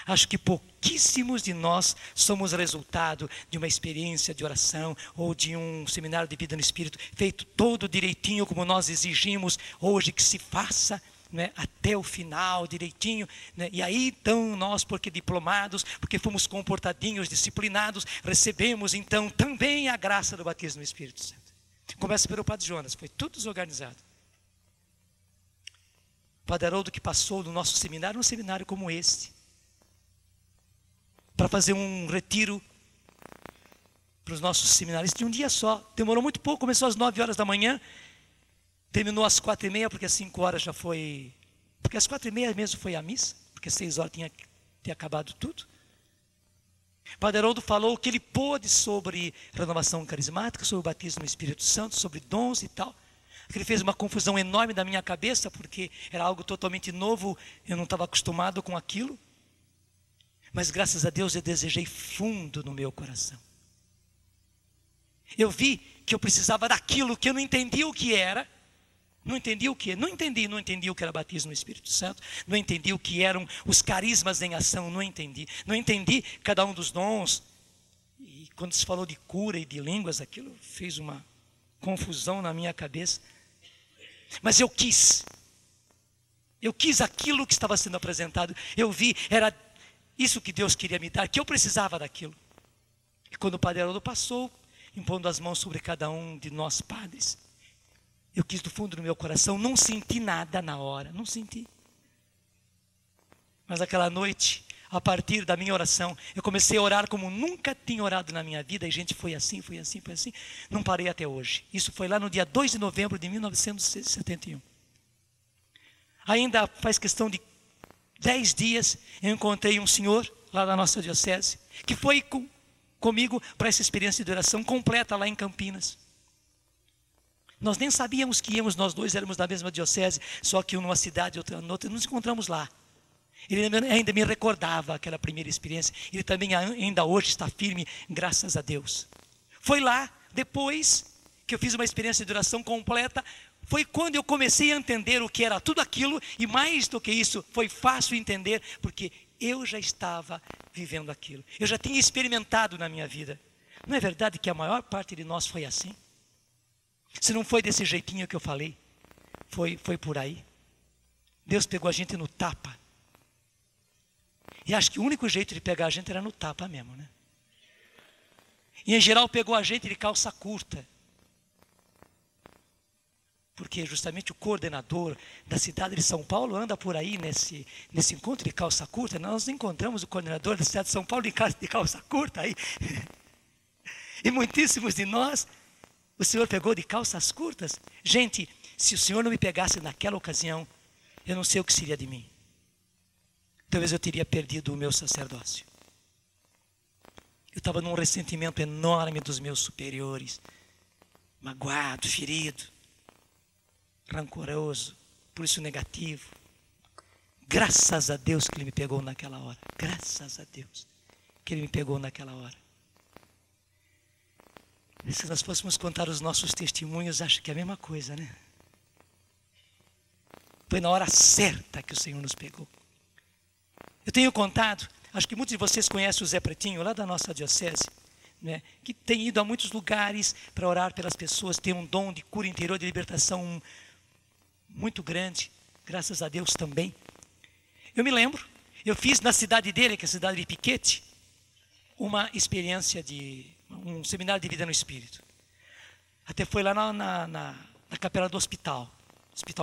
Acho que pouquíssimos de nós somos resultado de uma experiência de oração ou de um seminário de vida no Espírito feito todo direitinho como nós exigimos hoje que se faça, né, até o final direitinho, né? E aí então nós, porque diplomados, porque fomos comportadinhos, disciplinados, recebemos então também a graça do batismo no Espírito Santo. Começa pelo Padre Jonas, foi tudo desorganizado. O Padre Haroldo que passou no nosso seminário, um seminário como este, para fazer um retiro para os nossos seminários de um dia só. Demorou muito pouco, começou às 9 horas da manhã, terminou às 4h30, porque às 5 horas já foi... Porque às 4h30 mesmo foi a missa, porque às 6 horas tinha acabado tudo. O Padre Haroldo falou o que ele pôde sobre renovação carismática, sobre o batismo no Espírito Santo, sobre dons e tal. Ele fez uma confusão enorme na minha cabeça, porque era algo totalmente novo, eu não estava acostumado com aquilo. Mas graças a Deus eu desejei fundo no meu coração. Eu vi que eu precisava daquilo que eu não entendia o que era. Não entendi o que? Não entendi o que era batismo no Espírito Santo. Não entendi o que eram os carismas em ação. Não entendi cada um dos dons. E quando se falou de cura e de línguas, aquilo fez uma confusão na minha cabeça. Mas eu quis aquilo que estava sendo apresentado. Eu vi, era isso que Deus queria me dar, que eu precisava daquilo. E quando o Padre Haroldo passou, impondo as mãos sobre cada um de nós padres, eu quis do fundo do meu coração, não senti nada na hora, não senti. Mas aquela noite, a partir da minha oração, eu comecei a orar como nunca tinha orado na minha vida, e gente, foi assim, não parei até hoje. Isso foi lá no dia 2 de novembro de 1971. Ainda faz questão de 10 dias, eu encontrei um senhor lá da nossa diocese, que foi comigo para essa experiência de oração completa lá em Campinas. Nós nem sabíamos que íamos, nós dois éramos da mesma diocese, só que um numa cidade, outra noutra, nos encontramos lá. Ele ainda me recordava aquela primeira experiência, ele também ainda hoje está firme, graças a Deus. Foi lá, depois que eu fiz uma experiência de oração completa, foi quando eu comecei a entender o que era tudo aquilo, e mais do que isso, foi fácil entender, porque eu já estava vivendo aquilo. Eu já tinha experimentado na minha vida. Não é verdade que a maior parte de nós foi assim? Se não foi desse jeitinho que eu falei, foi por aí. Deus pegou a gente no tapa. E acho que o único jeito de pegar a gente era no tapa mesmo, né? E em geral pegou a gente de calça curta. Porque justamente o coordenador da cidade de São Paulo anda por aí nesse encontro de calça curta. Nós encontramos o coordenador da cidade de São Paulo de calça curta aí. E muitíssimos de nós, o Senhor pegou de calças curtas. Gente, se o Senhor não me pegasse naquela ocasião, eu não sei o que seria de mim. Talvez eu teria perdido o meu sacerdócio. Eu estava num ressentimento enorme dos meus superiores. Magoado, ferido, rancoroso, por isso negativo. Graças a Deus que Ele me pegou naquela hora. Graças a Deus que Ele me pegou naquela hora. E se nós fôssemos contar os nossos testemunhos, acho que é a mesma coisa, né? Foi na hora certa que o Senhor nos pegou. Eu tenho contado, acho que muitos de vocês conhecem o Zé Pretinho, lá da nossa diocese, né? Que tem ido a muitos lugares para orar pelas pessoas, tem um dom de cura interior, de libertação muito grande, graças a Deus também. Eu me lembro, eu fiz na cidade dele, que é a cidade de Piquete, uma experiência um seminário de vida no Espírito. Até foi lá na capela do hospital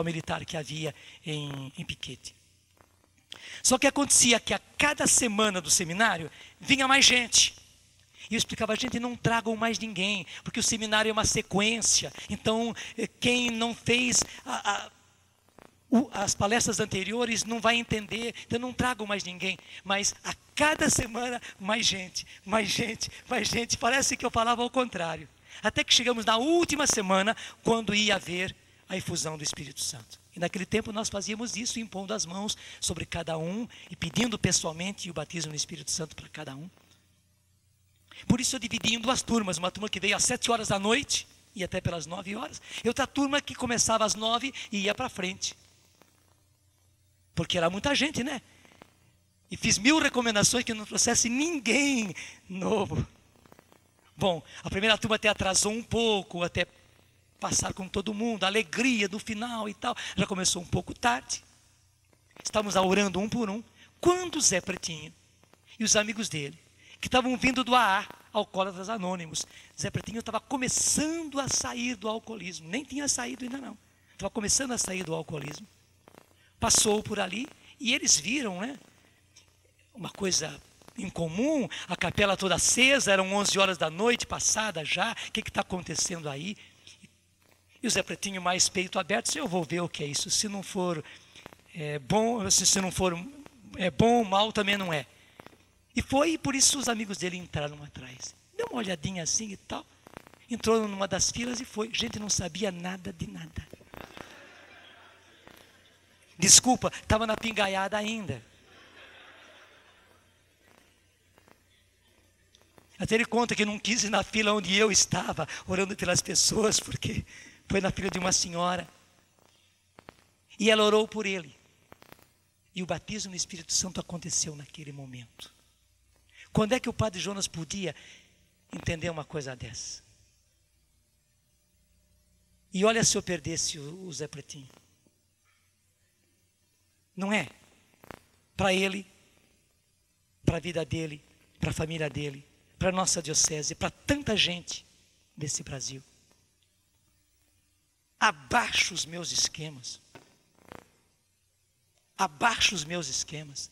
militar que havia em Piquete. Só que acontecia que a cada semana do seminário vinha mais gente. E eu explicava, gente, não tragam mais ninguém, porque o seminário é uma sequência. Então, quem não fez as palestras anteriores não vai entender, então não tragam mais ninguém. Mas a cada semana, mais gente, mais gente, mais gente. Parece que eu falava ao contrário. Até que chegamos na última semana, quando ia haver a efusão do Espírito Santo. E naquele tempo nós fazíamos isso, impondo as mãos sobre cada um e pedindo pessoalmente o batismo no Espírito Santo para cada um. Por isso eu dividi em duas turmas, uma turma que veio às 7 horas da noite e até pelas 9 horas, e outra turma que começava às 9 e ia para frente. Porque era muita gente, né? E fiz 1000 recomendações que não trouxesse ninguém novo. Bom, a primeira turma até atrasou um pouco, até passar com todo mundo, a alegria do final e tal. Já começou um pouco tarde. Estávamos orando um por um. Quando o Zé Pretinho e os amigos dele, que estavam vindo do AA, Alcoólatras Anônimos, Zé Pretinho estava começando a sair do alcoolismo. Nem tinha saído ainda não. Estava começando a sair do alcoolismo. Passou por ali e eles viram, né? Uma coisa incomum, a capela toda acesa, eram 11 horas da noite, passada já. O que está acontecendo aí? E o Zé Pretinho, mais peito aberto, disse, eu vou ver o que é isso. Se não for bom, se não for bom, mal também não é. E foi, e por isso os amigos dele entraram atrás. Deu uma olhadinha assim e tal. Entrou numa das filas e foi. Gente, não sabia nada de nada. Desculpa, estava na pingaiada ainda. Até ele conta que não quis ir na fila onde eu estava, orando pelas pessoas, porque foi na fila de uma senhora. E ela orou por ele. E o batismo no Espírito Santo aconteceu naquele momento. Quando é que o padre Jonas podia entender uma coisa dessa? E olha se eu perdesse o Zé Pretinho. Não é? Para ele, para a vida dele, para a família dele, para a nossa diocese, para tanta gente desse Brasil. Abaixo os meus esquemas. Abaixo os meus esquemas.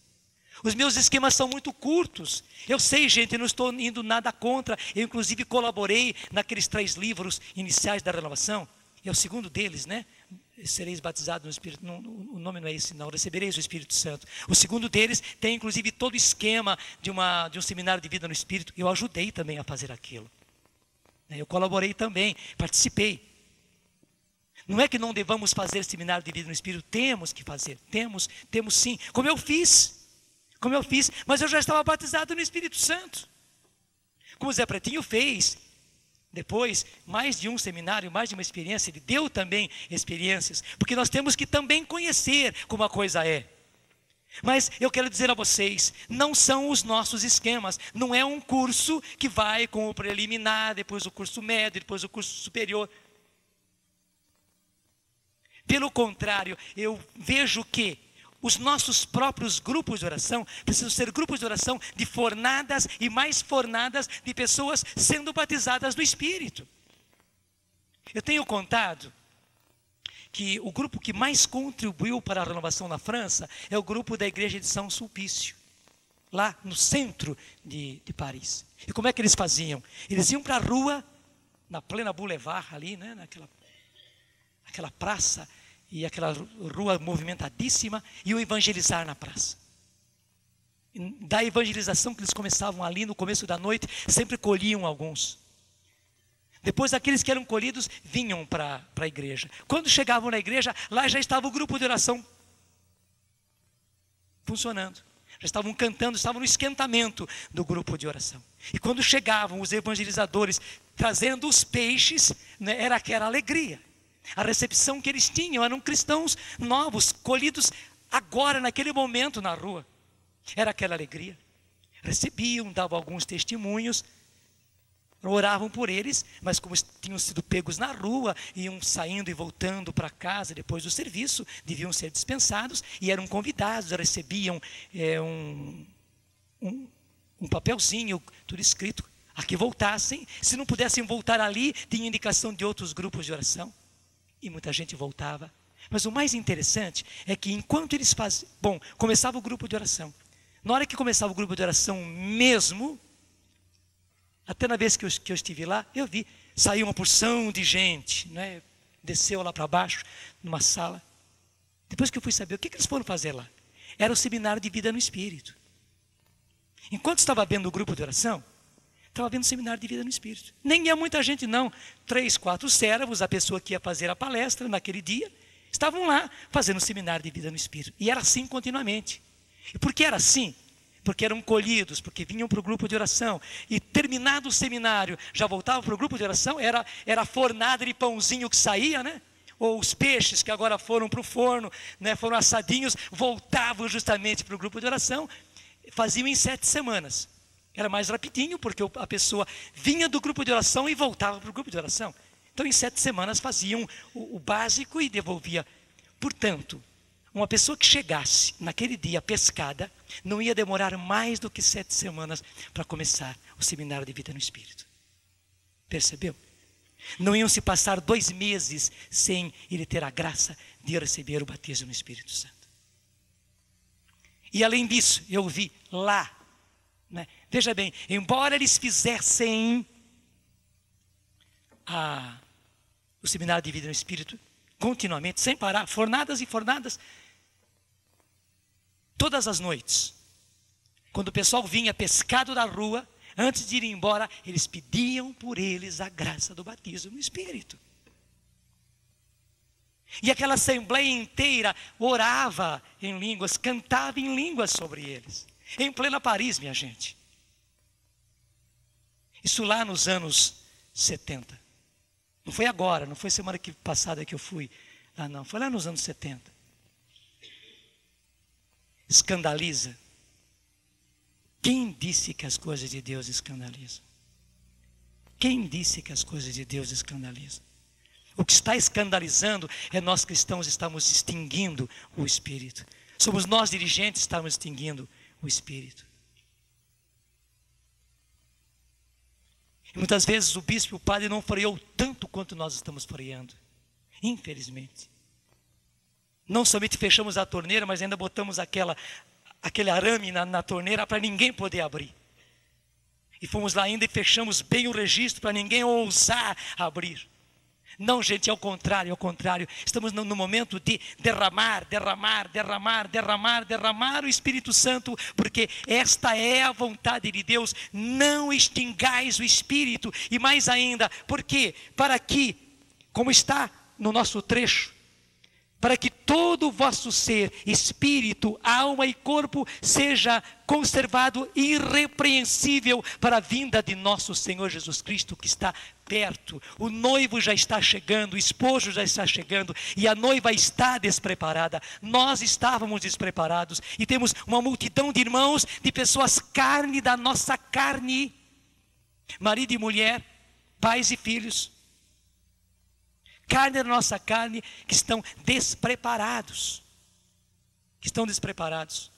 Os meus esquemas são muito curtos. Eu sei, gente, eu não estou indo nada contra. Eu, inclusive, colaborei naqueles 3 livros iniciais da renovação. E é o segundo deles, né? Sereis batizados no Espírito. Não, o nome não é esse, não. Recebereis o Espírito Santo. O segundo deles tem, inclusive, todo o esquema de um seminário de vida no Espírito. Eu ajudei também a fazer aquilo. Eu colaborei também, participei. Não é que não devamos fazer seminário de vida no Espírito. Temos que fazer. Temos sim. Como eu fiz, mas eu já estava batizado no Espírito Santo. Como o Zé Pretinho fez. Depois, mais de um seminário, mais de uma experiência, ele deu também experiências. Porque nós temos que também conhecer como a coisa é. Mas eu quero dizer a vocês, não são os nossos esquemas. Não é um curso que vai com o preliminar, depois o curso médio, depois o curso superior. Pelo contrário, eu vejo que os nossos próprios grupos de oração precisam ser grupos de oração de fornadas e mais fornadas de pessoas sendo batizadas no Espírito. Eu tenho contado que o grupo que mais contribuiu para a renovação na França é o grupo da igreja de São Sulpício, lá no centro de Paris. E como é que eles faziam? Eles iam para a rua, na plena Boulevard ali, né, naquela praça, e aquela rua movimentadíssima, e o evangelizar na praça. E da evangelização que eles começavam ali no começo da noite, sempre colhiam alguns. Depois aqueles que eram colhidos vinham para a igreja. Quando chegavam na igreja, lá já estava o grupo de oração funcionando. Já estavam cantando, estavam no esquentamento do grupo de oração. E quando chegavam os evangelizadores trazendo os peixes, né, era aquela alegria. A recepção que eles tinham eram cristãos novos, colhidos agora, naquele momento na rua. Era aquela alegria. Recebiam, davam alguns testemunhos, oravam por eles, mas como tinham sido pegos na rua, iam saindo e voltando para casa depois do serviço, deviam ser dispensados e eram convidados, recebiam um papelzinho, tudo escrito, a que voltassem. Se não pudessem voltar ali, tinha indicação de outros grupos de oração. E muita gente voltava. Mas o mais interessante é que enquanto eles faziam... Bom, começava o grupo de oração. Na hora que começava o grupo de oração mesmo, até na vez que eu estive lá, eu vi, saiu uma porção de gente, né? Desceu lá para baixo, numa sala. Depois que eu fui saber, o que eles foram fazer lá? Era o seminário de vida no Espírito. Enquanto estava vendo o grupo de oração, estava vendo o seminário de vida no Espírito. Nem ia muita gente não, 3, 4 servos, a pessoa que ia fazer a palestra naquele dia, estavam lá fazendo o seminário de vida no Espírito. E era assim continuamente. E por que era assim? Porque eram colhidos, porque vinham para o grupo de oração. E terminado o seminário, já voltavam para o grupo de oração, era a fornada de pãozinho que saía, né? Ou os peixes que agora foram para o forno, né? Foram assadinhos, voltavam justamente para o grupo de oração. Faziam em 7 semanas. Era mais rapidinho, porque a pessoa vinha do grupo de oração e voltava para o grupo de oração. Então em 7 semanas faziam o básico e devolvia. Portanto, uma pessoa que chegasse naquele dia pescada, não ia demorar mais do que 7 semanas para começar o seminário de vida no Espírito. Percebeu? Não iam se passar 2 meses sem ele ter a graça de receber o batismo no Espírito Santo. E além disso, eu vi lá, né? Veja bem, embora eles fizessem o seminário de vida no Espírito continuamente, sem parar, fornadas e fornadas, todas as noites, quando o pessoal vinha pescado da rua, antes de ir embora, eles pediam por eles a graça do batismo no Espírito. E aquela assembleia inteira orava em línguas, cantava em línguas sobre eles. Em plena Paris, minha gente. Isso lá nos anos 70. Não foi agora, não foi semana passada que eu fui lá, não. Foi lá nos anos 70. Escandaliza. Quem disse que as coisas de Deus escandalizam? Quem disse que as coisas de Deus escandalizam? O que está escandalizando é nós cristãos estamos extinguindo o Espírito. Somos nós dirigentes que estamos extinguindo o Espírito. E muitas vezes o bispo e o padre não freou tanto quanto nós estamos freando. Infelizmente. Não somente fechamos a torneira, mas ainda botamos aquele arame na torneira para ninguém poder abrir. E fomos lá ainda e fechamos bem o registro para ninguém ousar abrir. Não, gente, é o contrário, é o contrário. Estamos no momento de derramar o Espírito Santo, porque esta é a vontade de Deus. Não extingais o Espírito. E mais ainda, porque para que, como está no nosso trecho, para que todo o vosso ser, espírito, alma e corpo, seja conservado irrepreensível para a vinda de nosso Senhor Jesus Cristo, que está perto. O noivo já está chegando, o esposo já está chegando, e a noiva está despreparada. Nós estávamos despreparados, e temos uma multidão de irmãos, de pessoas carne da nossa carne, marido e mulher, pais e filhos, carne da nossa carne, que estão despreparados. que estão despreparados.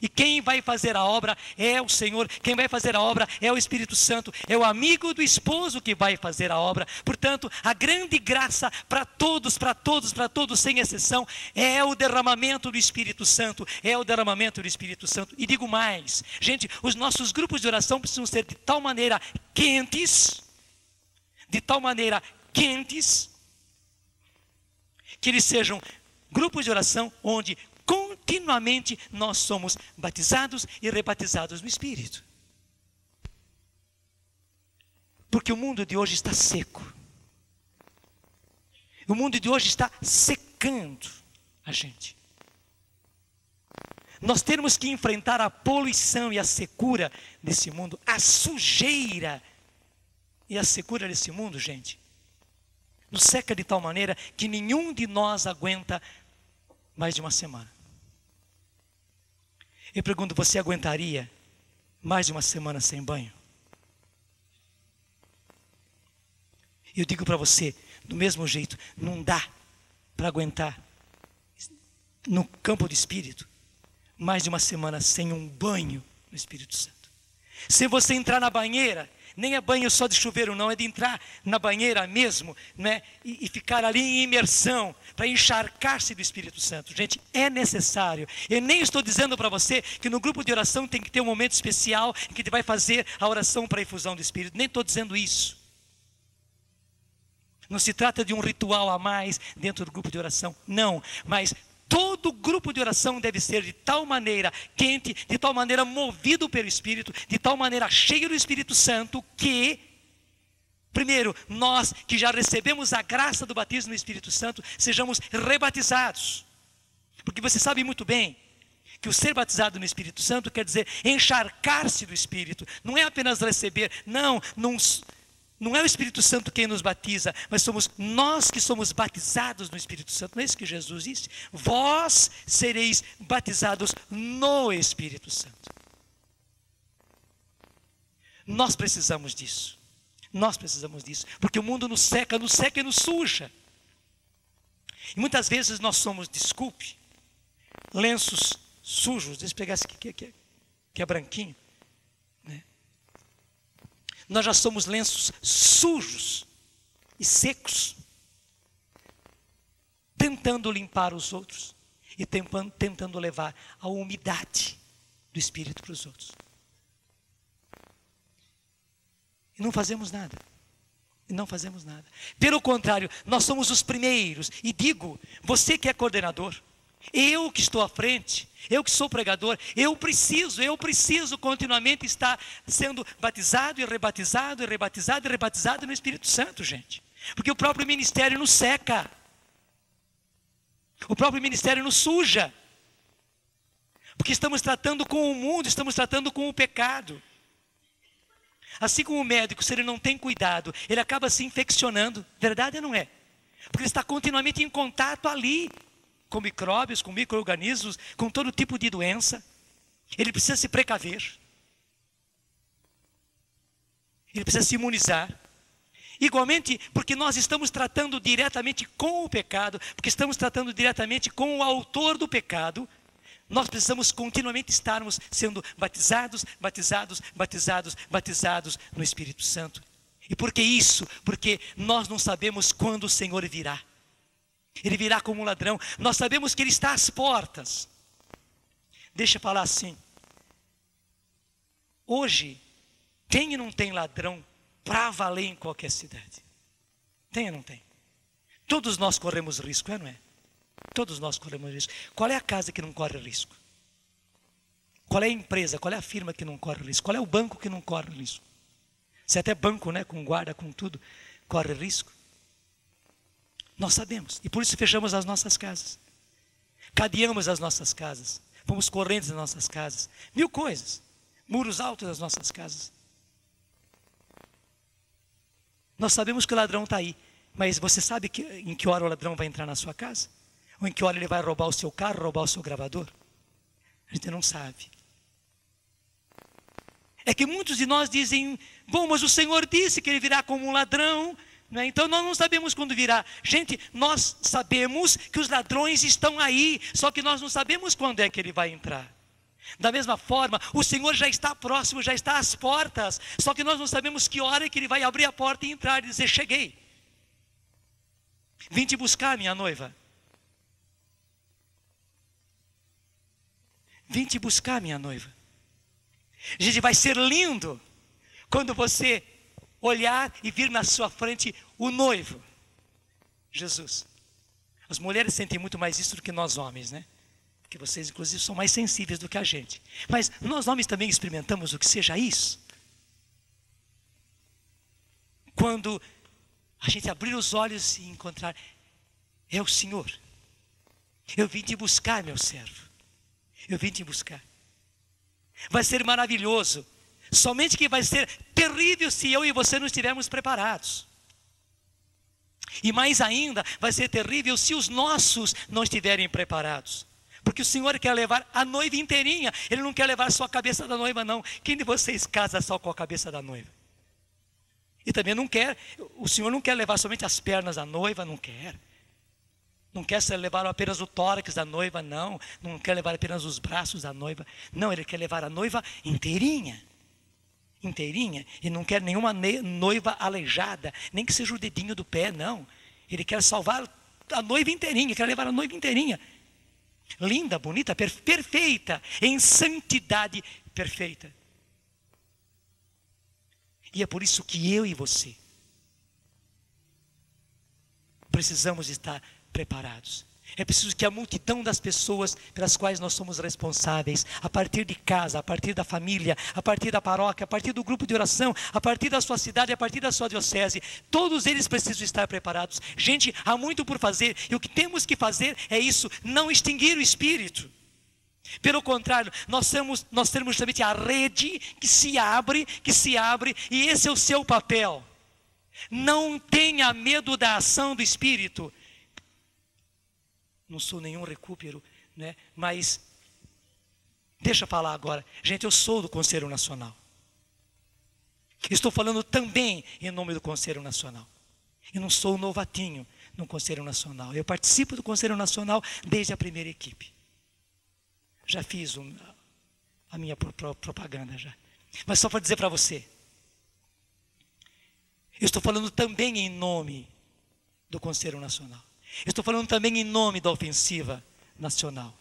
E quem vai fazer a obra é o Senhor, quem vai fazer a obra é o Espírito Santo, é o amigo do esposo que vai fazer a obra. Portanto, a grande graça para todos, sem exceção, é o derramamento do Espírito Santo, é o derramamento do Espírito Santo. E digo mais, gente, os nossos grupos de oração precisam ser de tal maneira quentes, que eles sejam grupos de oração onde continuamente nós somos batizados e rebatizados no Espírito. Porque o mundo de hoje está seco. O mundo de hoje está secando a gente. Nós temos que enfrentar a poluição e a secura desse mundo, a sujeira e a secura desse mundo, gente. Nos seca de tal maneira que nenhum de nós aguenta mais de uma semana. Eu pergunto, você aguentaria mais de uma semana sem banho? Eu digo para você, do mesmo jeito, não dá para aguentar no campo do Espírito mais de uma semana sem um banho no Espírito Santo. Se você entrar na banheira, nem é banho só de chuveiro não, é de entrar na banheira mesmo, né? E ficar ali em imersão, para encharcar-se do Espírito Santo. Gente, é necessário. Eu nem estou dizendo para você que no grupo de oração tem que ter um momento especial em que ele vai fazer a oração para a efusão do Espírito. Nem estou dizendo isso. Não se trata de um ritual a mais dentro do grupo de oração, não. Mas todo grupo de oração deve ser de tal maneira quente, de tal maneira movido pelo Espírito, de tal maneira cheio do Espírito Santo que, primeiro, nós que já recebemos a graça do batismo no Espírito Santo, sejamos rebatizados. Porque você sabe muito bem que o ser batizado no Espírito Santo quer dizer encharcar-se do Espírito. Não é apenas receber, não é o Espírito Santo quem nos batiza, mas somos nós que somos batizados no Espírito Santo. Não é isso que Jesus disse? Vós sereis batizados no Espírito Santo. Nós precisamos disso. Nós precisamos disso. Porque o mundo nos seca e nos suja. E muitas vezes nós somos, desculpe, lenços sujos. Deixa eu pegar esse aqui que é branquinho. Nós já somos lenços sujos e secos, tentando limpar os outros e tentando levar a umidade do Espírito para os outros. E não fazemos nada. Pelo contrário, nós somos os primeiros. E digo, você que é coordenador, eu que estou à frente, eu que sou pregador, eu preciso continuamente estar sendo batizado e rebatizado no Espírito Santo, gente. Porque o próprio ministério nos seca. O próprio ministério nos suja. Porque estamos tratando com o mundo, estamos tratando com o pecado. Assim como o médico, se ele não tem cuidado, ele acaba se infeccionando. Verdade ou não é? Porque ele está continuamente em contato ali com micróbios, com micro-organismos, com todo tipo de doença. Ele precisa se precaver. Ele precisa se imunizar. Igualmente, porque nós estamos tratando diretamente com o pecado, porque estamos tratando diretamente com o autor do pecado, nós precisamos continuamente estarmos sendo batizados no Espírito Santo. E por que isso? Porque nós não sabemos quando o Senhor virá. Ele virá como um ladrão. Nós sabemos que Ele está às portas. Deixa eu falar assim. Hoje, tem e não tem ladrão para valer em qualquer cidade? Tem ou não tem? Todos nós corremos risco, não é? Todos nós corremos risco. Qual é a casa que não corre risco? Qual é a empresa, qual é a firma que não corre risco? Qual é o banco que não corre risco? Se até banco, né, com guarda, com tudo, corre risco. Nós sabemos, e por isso fechamos as nossas casas. Cadeamos as nossas casas. Fomos correntes das nossas casas. 1000 coisas. Muros altos das nossas casas. Nós sabemos que o ladrão está aí. Mas você sabe em que hora o ladrão vai entrar na sua casa? Ou em que hora ele vai roubar o seu carro, roubar o seu gravador? A gente não sabe. É que muitos de nós dizem, bom, mas o Senhor disse que Ele virá como um ladrão. Não é? Então nós não sabemos quando virá. Gente, nós sabemos que os ladrões estão aí, só que nós não sabemos quando é que ele vai entrar. Da mesma forma, o Senhor já está próximo, já está às portas, só que nós não sabemos que hora é que ele vai abrir a porta e entrar e dizer: cheguei, vim te buscar, minha noiva. Vim te buscar, minha noiva. Gente, vai ser lindo quando você olhar e vir na sua frente o noivo, Jesus. As mulheres sentem muito mais isso do que nós homens, né? Porque vocês, inclusive, são mais sensíveis do que a gente. Mas nós homens também experimentamos o que seja isso. Quando a gente abrir os olhos e encontrar: é o Senhor. Eu vim te buscar, meu servo. Eu vim te buscar. Vai ser maravilhoso. Somente que vai ser terrível se eu e você não estivermos preparados. E mais ainda, vai ser terrível se os nossos não estiverem preparados. Porque o Senhor quer levar a noiva inteirinha. Ele não quer levar só a cabeça da noiva, não. Quem de vocês casa só com a cabeça da noiva? E também não quer, o Senhor não quer levar somente as pernas da noiva, não quer. Não quer levar apenas o tórax da noiva, não. Não quer levar apenas os braços da noiva. Não, Ele quer levar a noiva inteirinha. Inteirinha. E não quer nenhuma noiva aleijada, nem que seja o dedinho do pé, não. Ele quer salvar a noiva inteirinha, quer levar a noiva inteirinha. Linda, bonita, perfeita, em santidade perfeita. E é por isso que eu e você precisamos estar preparados. É preciso que a multidão das pessoas pelas quais nós somos responsáveis, a partir de casa, a partir da família, a partir da paróquia, a partir do grupo de oração, a partir da sua cidade, a partir da sua diocese, todos eles precisam estar preparados. Gente, há muito por fazer, e o que temos que fazer é isso: não extinguir o Espírito. Pelo contrário, nós temos justamente a rede que se abre, e esse é o seu papel. Não tenha medo da ação do Espírito. Não sou nenhum recupero, né? Mas deixa eu falar agora. Gente, eu sou do Conselho Nacional. Estou falando também em nome do Conselho Nacional. Eu não sou novatinho no Conselho Nacional. Eu participo do Conselho Nacional desde a primeira equipe. Já fiz a minha propaganda já. Mas só para dizer para você, eu estou falando também em nome do Conselho Nacional. Eu estou falando também em nome da Ofensiva Nacional.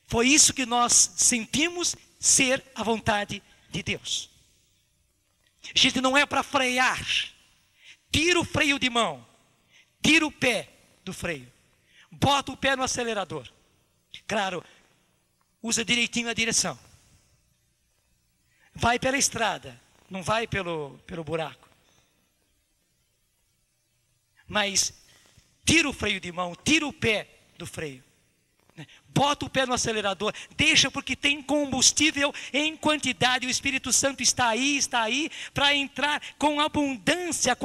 Foi isso que nós sentimos ser a vontade de Deus. Gente, não é para frear. Tira o freio de mão. Tira o pé do freio. Bota o pé no acelerador. Claro, usa direitinho a direção. Vai pela estrada, não vai pelo buraco. Mas tira o freio de mão, tira o pé do freio. Bota o pé no acelerador, deixa, porque tem combustível em quantidade. O Espírito Santo está aí para entrar com abundância,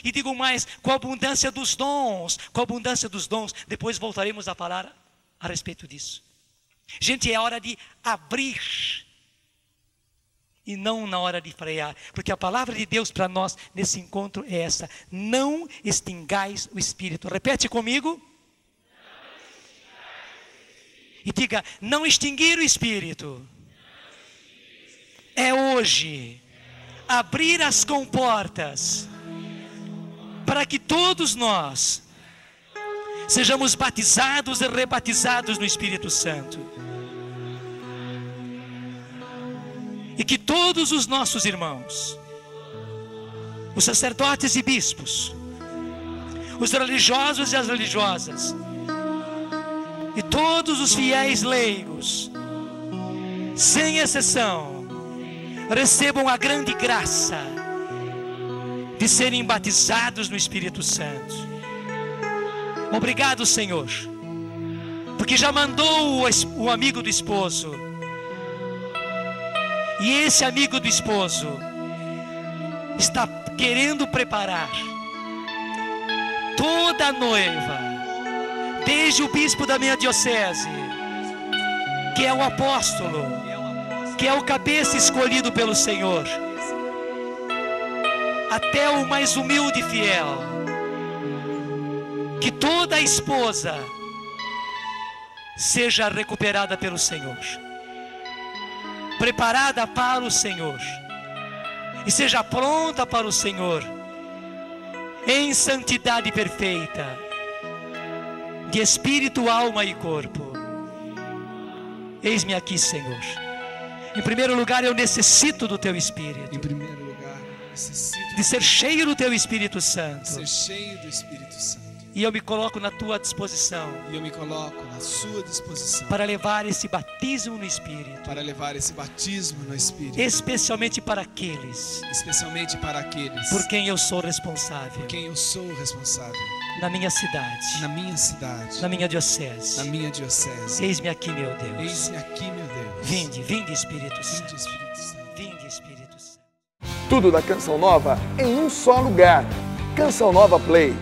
e digo mais, com a abundância dos dons, Depois voltaremos a falar a respeito disso. Gente, é hora de abrir e não na hora de frear, porque a palavra de Deus para nós nesse encontro é essa: não extingais o Espírito. Repete comigo. E diga: não extinguir o Espírito. É hoje abrir as comportas para que todos nós sejamos batizados e rebatizados no Espírito Santo. E que todos os nossos irmãos, os sacerdotes e bispos, os religiosos e as religiosas, e todos os fiéis leigos, sem exceção, recebam a grande graça de serem batizados no Espírito Santo. Obrigado, Senhor, porque já mandou o amigo do esposo. E esse amigo do esposo está querendo preparar toda a noiva, desde o bispo da minha diocese, que é o apóstolo, que é o cabeça escolhido pelo Senhor, até o mais humilde e fiel. Que toda esposa seja recuperada pelo Senhor, preparada para o Senhor, e seja pronta para o Senhor, em santidade perfeita, de espírito, alma e corpo. Eis-me aqui, Senhor. Em primeiro lugar, eu necessito do Teu Espírito. Em primeiro lugar, necessito De ser cheio do Teu Espírito Santo. ser cheio do Espírito Santo. E eu me coloco na Tua disposição E eu me coloco na sua disposição para levar esse batismo no Espírito, para levar esse batismo no Espírito, especialmente para aqueles especialmente para aqueles por quem eu sou responsável, por quem eu sou responsável na minha cidade, na minha cidade, na minha diocese. na minha diocese. Eis-me aqui, meu Deus. Eis-me aqui, meu Deus. Vinde, Espírito Vinde, Santo. Espírito Santo. Vinde, Espírito Santo. Tudo da Canção Nova em um só lugar. Canção Nova Play.